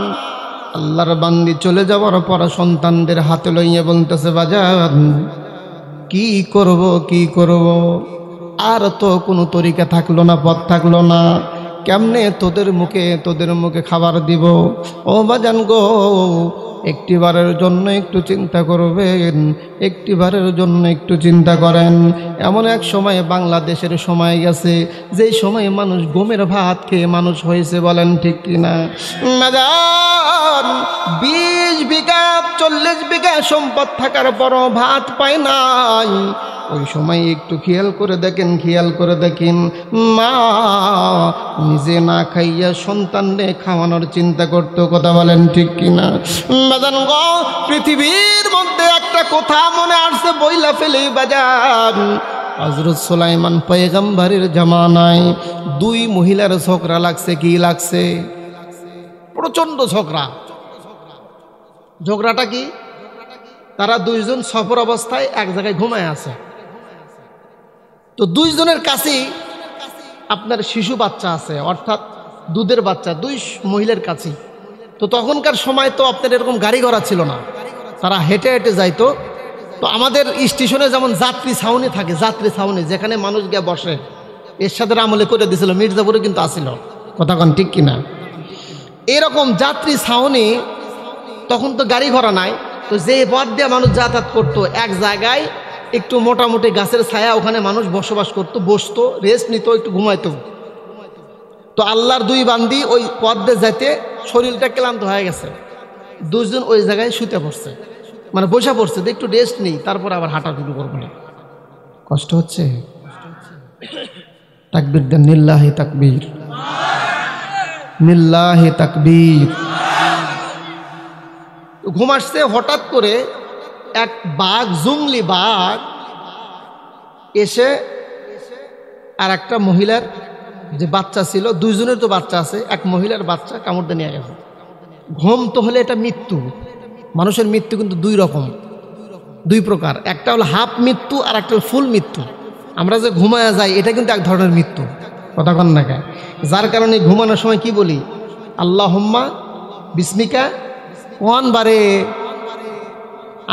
আল্লাহর বান্দি চলে যাওয়ার পর সন্তানদের হাতে লইয়ে বলতেছে বাজান কি করব, আর তো কোনো তরিকা থাকলো না, পথ থাকলো না, কেমনে তোদের মুখে খাবার দিব। ও বাজান গো, একটিবারের জন্য একটু চিন্তা করবেন, একটিবারের জন্য একটু চিন্তা করেন। এমন এক সময় বাংলাদেশের সময় গেছে, যেই সময় মানুষ গমের ভাত খেয়ে মানুষ হয়েছে, বলেন ঠিক কিনা? 20 বিঘা 40 বিঘা সম্পদ থাকার পরও ভাত পায় নাই। ওই সময় একটু খেয়াল করে দেখেন মা নিজে না খাইয়া সন্তানরে খাওয়ানোর চিন্তা করতো। কথা বলেন ঠিক কিনা? বাজান গো, পৃথিবীর মধ্যে একটা কথা মনে আসছে বইলা ফেলেই বাজান। হযরত সুলাইমান পয়গম্বরের জামানায় দুই মহিলার ঝগড়া লাগছে। কি লাগছে? প্রচন্ড ঝগড়া। ঝগড়াটা কি? তারা দুইজন সফর অবস্থায় এক জায়গায় ঘুমায় আছে। তো দুইজনের কাছেই আপনার শিশু বাচ্চা আছে, অর্থাৎ দুধের বাচ্চা, দুই মহিলার কাছেই। তো তখনকার সময় তো আপনার এরকম গাড়ি ঘোড়া ছিল না, তারা হেঁটে হেঁটে যাইতো। তো আমাদের স্টেশনে যেমন যাত্রী ছাউনি থাকে, যাত্রী ছাউনি যেখানে মানুষ গিয়ে বসে, এর সাথে আমলে করে দিয়েছিল, মির্জাপুরে কিন্তু আসিল। কথা কন ঠিক কিনা? এরকম যাত্রী ছাউনি, তখন তো গাড়ি ঘোড়া নাই। তো যে পথ দিয়ে মানুষ যাতায়াত করতো, এক জায়গায় একটু মোটামুটি গাছের ছায়া, ওখানে মানুষ বসবাস করতো, বসতো, রেস্ট নিত, একটু ঘুমাইতো। তো আল্লাহর দুই বান্দি ওই পথ দিয়ে যেতে শরীরটা ক্লান্ত হয়ে গেছে, দুইজন ওই জায়গায় শুতে পড়ছে, মানে বসে পড়ছে, একটু রেস্ট নেই, তারপর আবার হাঁটা শুরু করবো না। কষ্ট হচ্ছে? তাকবীর দেন, লিল্লাহি তাকবীর, লিল্লাহি তাকবীর। ঘুম আসছে, হঠাৎ করে এক বাঘ, জঙ্গলি বাঘ এসে আর একটা মহিলার যে বাচ্চা ছিল, দুইজনের তো বাচ্চা আছে, এক মহিলার বাচ্চা কামড় দিয়ে নিয়ে গেছে। ঘুম তো হলে এটা মৃত্যু। মানুষের মৃত্যু কিন্তু দুই রকম, দুই প্রকার। একটা হলো হাফ মৃত্যু, আর একটা হলো ফুল মৃত্যু। আমরা যে ঘুমায়া যাই, এটা কিন্তু এক ধরনের মৃত্যু। কথা কন না কেন? যার কারণে ঘুমানোর সময় কি বলি? আল্লাহুম্মা বিসমিকা কোন বারে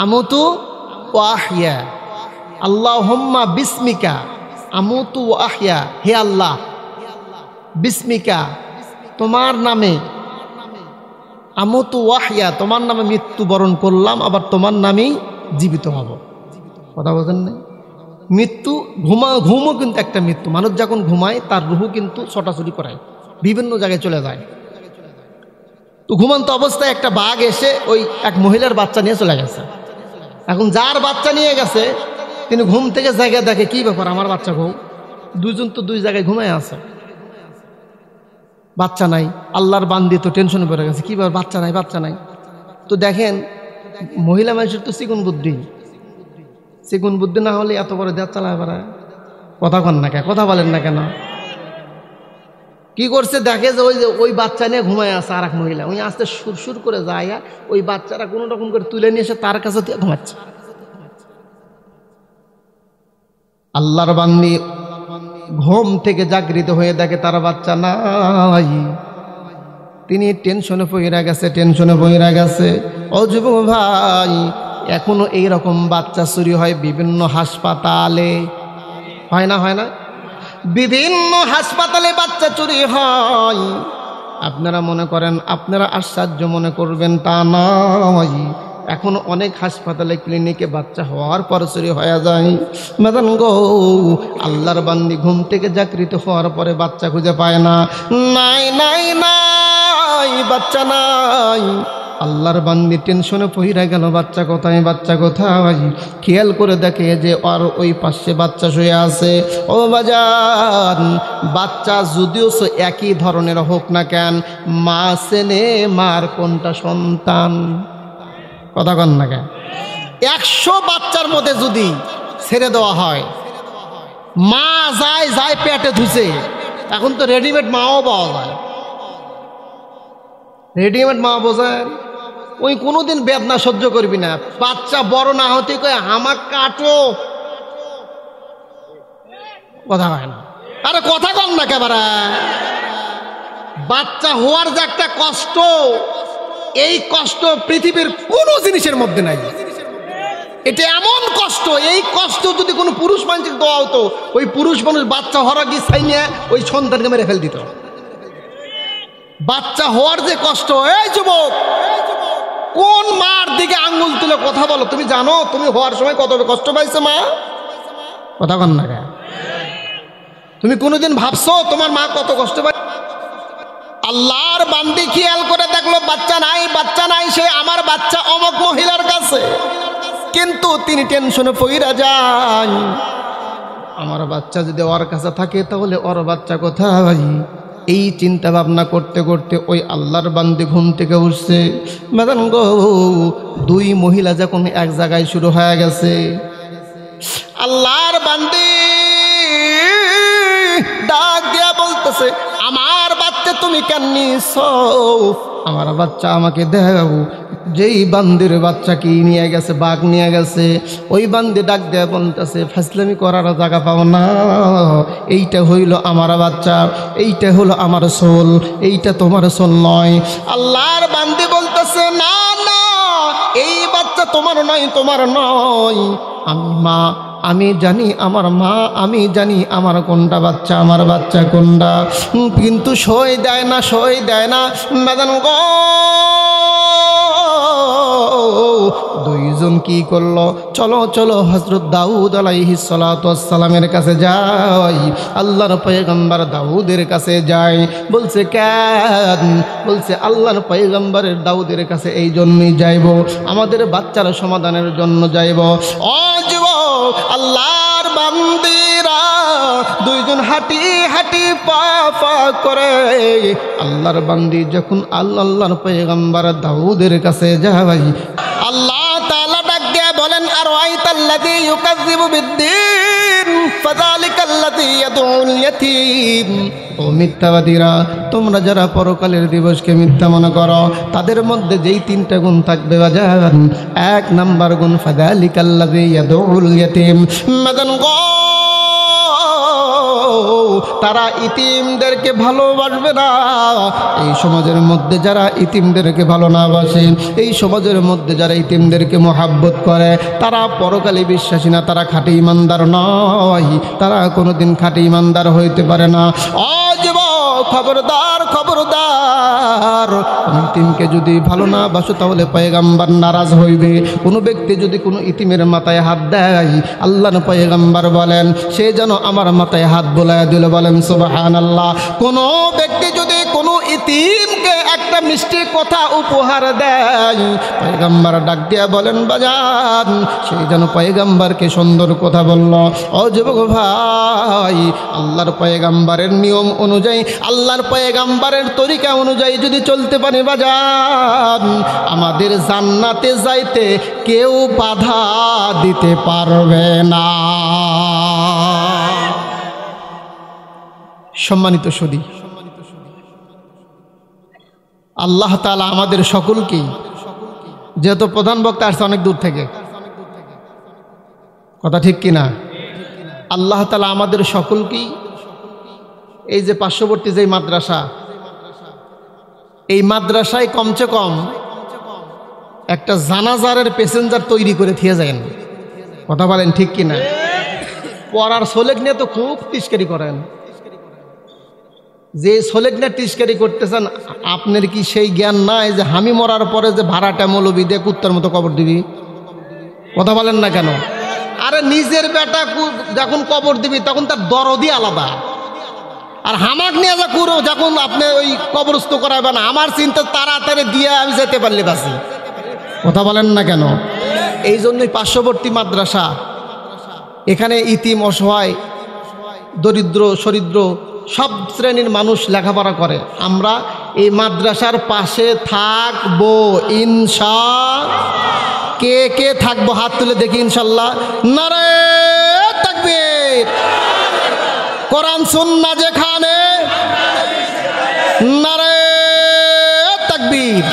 আমুতু ওয়া আহইয়া, আল্লাহুম্মা বিসমিকা আমুতু ওয়া আহইয়া। হে আল্লাহ, বিসমিকা তোমার নামে, আমুতু ওয়া আহইয়া তোমার নামে মৃত্যুবরণ করলাম, আবার তোমার নামেই জীবিত হব। কথা বলেন না? মৃত্যু, ঘুমও কিন্তু একটা মৃত্যু। মানুষ যখন ঘুমায় তার রুহু কিন্তু ছোটাছুটি করায়, বিভিন্ন জায়গায় চলে যায়। তো ঘুমন্ত অবস্থায় একটা বাঘ এসে ওই এক মহিলার বাচ্চা নিয়ে চলে গেছে। এখন যার বাচ্চা নিয়ে গেছে তিনি ঘুম থেকে জায়গায় দেখে, কি ব্যাপার, আমার বাচ্চা ঘুম, দুইজন তো দুই জায়গায় ঘুমায় আছে, বাচ্চা নাই। আল্লাহর বান্দি তো টেনশনে পড়ে গেছে, কি ব্যাপার, বাচ্চা নাই, বাচ্চা নাই। তো দেখেন, মহিলা মানুষের তো চিকুন বুদ্ধি, চিকুন বুদ্ধি না হলে এত বড় দেশ চালায় পারে। কথা কন না কেন? কথা বলেন না কেন? কি করছে, দেখে যে ওই বাচ্চা নিয়ে ঘুমায় আছে আর এক মহিলা, ওই আস্তে সুরসুর করে যায়, ওই বাচ্চারা কোনো রকম করে তুলে নিয়ে এসে তার কাছে দিয়ে ঘুমাচ্ছে। আল্লাহর বান্দি ঘুম থেকে জাগৃত হয়ে দেখে তার বাচ্চা নাই। তিনি টেনশনে পইরা গেছে, টেনশনে পইরা গেছে। ও যুবক ভাই, এখনো এইরকম বাচ্চা চুরি হয় বিভিন্ন হাসপাতালে, হয় না? হয় না? বিভিন্ন হাসপাতালে বাচ্চা চুরি হয়। আপনারা মনে করেন, আপনারা আশ্চর্য মনে করবেন, তা নয়। এখন অনেক হাসপাতালে, ক্লিনিকে বাচ্চা হওয়ার পর চুরি হয়ে যায়। ম্যাডাম গো, আল্লাহর বান্দি ঘুম থেকে জাগৃত হওয়ার পরে বাচ্চা খুঁজে পায় না, নাই নাই নাই, বাচ্চা নাই। আল্লাহর বান্দি টেনশনে পইরা গেল, বাচ্চা কোথায়, বাচ্চা কোথায়। খেয়াল করে দেখে যে আর ওই পাশে বাচ্চা শুয়ে আছে। ও বাজান, বাচ্চা যদিও একই ধরনের হোক না কেন, মা চেনে মার কোনটা সন্তান। কথা কন না কেন? 100 বাচ্চার মধ্যে যদি ছেড়ে দেওয়া হয়, মা যায় যায় পেটে ধুছে। এখন তো রেডিমেড মাও পাওয়া যায়, রেডিমেড মা বোঝেন, ওই কোনোদিন বেদনা সহ্য করবি না। বাচ্চা বড় না হতে কয়ে হামাক কাটো, কথা হয় না। আরে কথা কম না কেবারা। বাচ্চা হওয়ার যে একটা কষ্ট, এই কষ্ট পৃথিবীর কোনো জিনিসের মধ্যে নাই। এটা এমন কষ্ট, এই কষ্ট যদি কোনো পুরুষ মানুষের দেওয়া হতো, ওই পুরুষ মানুষ বাচ্চা হওয়ার আগে ছাইনিয়ে ওই সন্তানকে মেরে ফেল দিত। বাচ্চা হওয়ার যে কষ্ট, এই যুবক, কোন মার দিকে আঙ্গুল তুলে কথা বলো? তুমি জানো তুমি হওয়ার সময় কত কষ্ট পাইছো মা? কথা কন না কেন? তুমি কোনোদিন ভাবছো তোমার মা কত কষ্ট পাই? আল্লাহর বান্দি খেয়াল করে দেখলো বাচ্চা নাই, বাচ্চা নাই। সে আমার বাচ্চা অমুক মহিলার কাছে। কিন্তু তিনি টেনশনে পইরা যায়, আমার বাচ্চা যদি ওর কাছে থাকে তাহলে ওর বাচ্চা কোথায়। এই চিন্তা ভাবনা করতে করতে ওই আল্লাহর বান্দি ঘুম থেকে উঠছে। ম্যাডাম গো, দুই মহিলা যখন এক জায়গায় শুরু হয়ে গেছে, আল্লাহর বান্দি ডাক দিয়া বলতেছে, আমার বাচ্চা তুমি কেন নিছো? আমার বাচ্চা আমাকে দাও। যেই বান্দির বাচ্চা কি নিয়ে গেছে, বাঘ নিয়ে গেছে, ওই বান্দি ডাক দেয়া বলতেছে, ফাজলামি করার জায়গা পাও না, এইটা হইল আমার বাচ্চা, এইটা হলো আমার সোল, এইটা তোমার সোল নয়। আল্লাহর বান্দি বলতেছে, না না, এই বাচ্চা তোমার নয়, তোমার নয়। আমি মা, আমি জানি আমার মা, আমি জানি আমার কোনটা বাচ্চা, আমার বাচ্চা কোনটা, কিন্তু সই দেয় না, সই দেয় না। ম্যাডাম গো, দুইজন কি করলো, চলো চলো হযরত দাউদ আলাইহিস সালাতু ওয়াস সালামের কাছে যাই। আল্লাহর পয়গম্বর দাউদের কাছে যাই। বলছে কেন? বলছে আল্লাহর পয়গম্বরের দাউদের কাছে এই জন্যই যাইব, আমাদের বাচ্চার সমাধানের জন্য যাইব। ও যুবক, আল্লাহর বান্দিরা দুইজন হাঁটি হাঁটি পা পা করে আল্লাহর বান্দি যখন আল্লাহর পয়গম্বর দাউদের কাছে যাই, আল্লাহ তাআলা ডাক দিয়ে বলেন, আর আইতাল্লাযী ইউকাযযিবু বিদ্দীন ফাযালিকাল্লাযী ইয়াদউল ইয়াতীম। ও মিথ্যাবাদীরা, তোমরা যারা পরকালের দিবসকে মিথ্যা মনে করো, তাদের মধ্যে যেই তিনটা গুণ থাকবে বাজান, এক নাম্বার গুণ ফাযালিকাল্লাযী ইয়াদউল ইয়াতীম। মাদান গো, তারা ইতিমদেরকে ভালোবাসবে না। এই সমাজের মধ্যে যারা ইতিমদেরকে ভালো না বাসে, এই সমাজের মধ্যে যারা ইতিমদেরকে মহাব্বত করে, তারা পরকালে বিশ্বাসী না, তারা খাঁটি ইমানদার নয়, তারা কোনোদিন খাঁটি ইমানদার হইতে পারে না। খবরদার খবরদার, কোনো ইতিমকে যদি ভালো না বাসো তাহলে পয়গম্বর নারাজ হইবে। কোনো ব্যক্তি যদি কোনো ইতিমের মাথায় হাত দেয়, আল্লাহর পয়গম্বর বলেন সে যেন আমার মাথায় হাত বোলায় দিল, বলেন সুবহানাল্লাহ। কোনো ব্যক্তি যদি কোনো ইতিমকে একটা মিষ্টি কথা উপহার দেয়, পয়গম্বর ডাক দিয়া বলেন বাজান সেই যেন পয়গম্বরকে সুন্দর কথা বলল। ও যুবক ভাই, আল্লাহর পয়গম্বরের নিয়ম অনুযায়ী, আল্লাহর পয়গম্বরের তরিকা অনুযায়ী যদি চলতে পারি বাজান, আমাদের জান্নাতে যাইতে কেউ বাধা দিতে পারবে না। সম্মানিত সুধী, আল্লাহ তাআলা আমাদের সকলকেই, যেহেতু প্রধান বক্তা আসছে অনেক দূর থেকে, কথা ঠিক কিনা, আল্লাহ তাআলা আমাদের সকলকেই এই যে পার্শ্ববর্তী যে মাদ্রাসা, এই মাদ্রাসায় কমসে কম একটা জানাজারের প্যাসেঞ্জার তৈরি করে থিয়ে যায় না, কথা বলেন ঠিক কিনা। পড়ার সোলেক নিয়ে তো খুব তিস্কারি করেন, যে সোলেক নিয়ে তিস্কারি করতেছেন, আপনার কি সেই জ্ঞান নাই যে আমি মরার পরে যে ভাড়াটা মৌলবি দিয়ে কুত্তার মতো কবর দিবি? কথা বলেন না কেন? আরে নিজের বেটা যখন কবর দিবি তখন তার দরদি আলাদা, আর হামাক নিয়ে যা করো যখন আপনি ওই কবরস্থ করাবেন, আমার চিন্তা তাড়াতাড়ি দিয়ে আমি যেতে পারলে বাসি। কথা বলেন না কেন? এই জন্যই পার্শ্ববর্তী মাদ্রাসা, এখানে ইতিম, অসহায়, দরিদ্র, সরিদ্র সব শ্রেণীর মানুষ লেখাপড়া করে। আমরা এই মাদ্রাসার পাশে থাকবো ইনশাআল্লাহ। কে কে থাকবো হাত তুলে দেখি ইনশাল্লাহ। নারে তাকবীর, কোরআন সুন্নাহ যেখানে, নারে তাকবীর।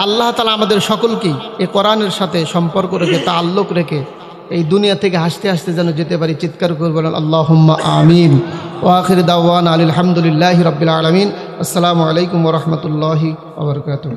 আল্লাহ তাআলা আমাদের সকলকেই এই কোরআনের সাথে সম্পর্ক রেখে, তাআল্লুক রেখে এই দুনিয়া থেকে হাসতে হাসতে যেন যেতে পারি। চিৎকার করে বলেন আল্লাহুম্মা আমিন। ওয়া আখির দাওয়ানা আলহামদুলিল্লাহি রাব্বিল আলামিন। আসসালামু আলাইকুম ওয়া রাহমাতুল্লাহি ওয়া বারাকাতুহু।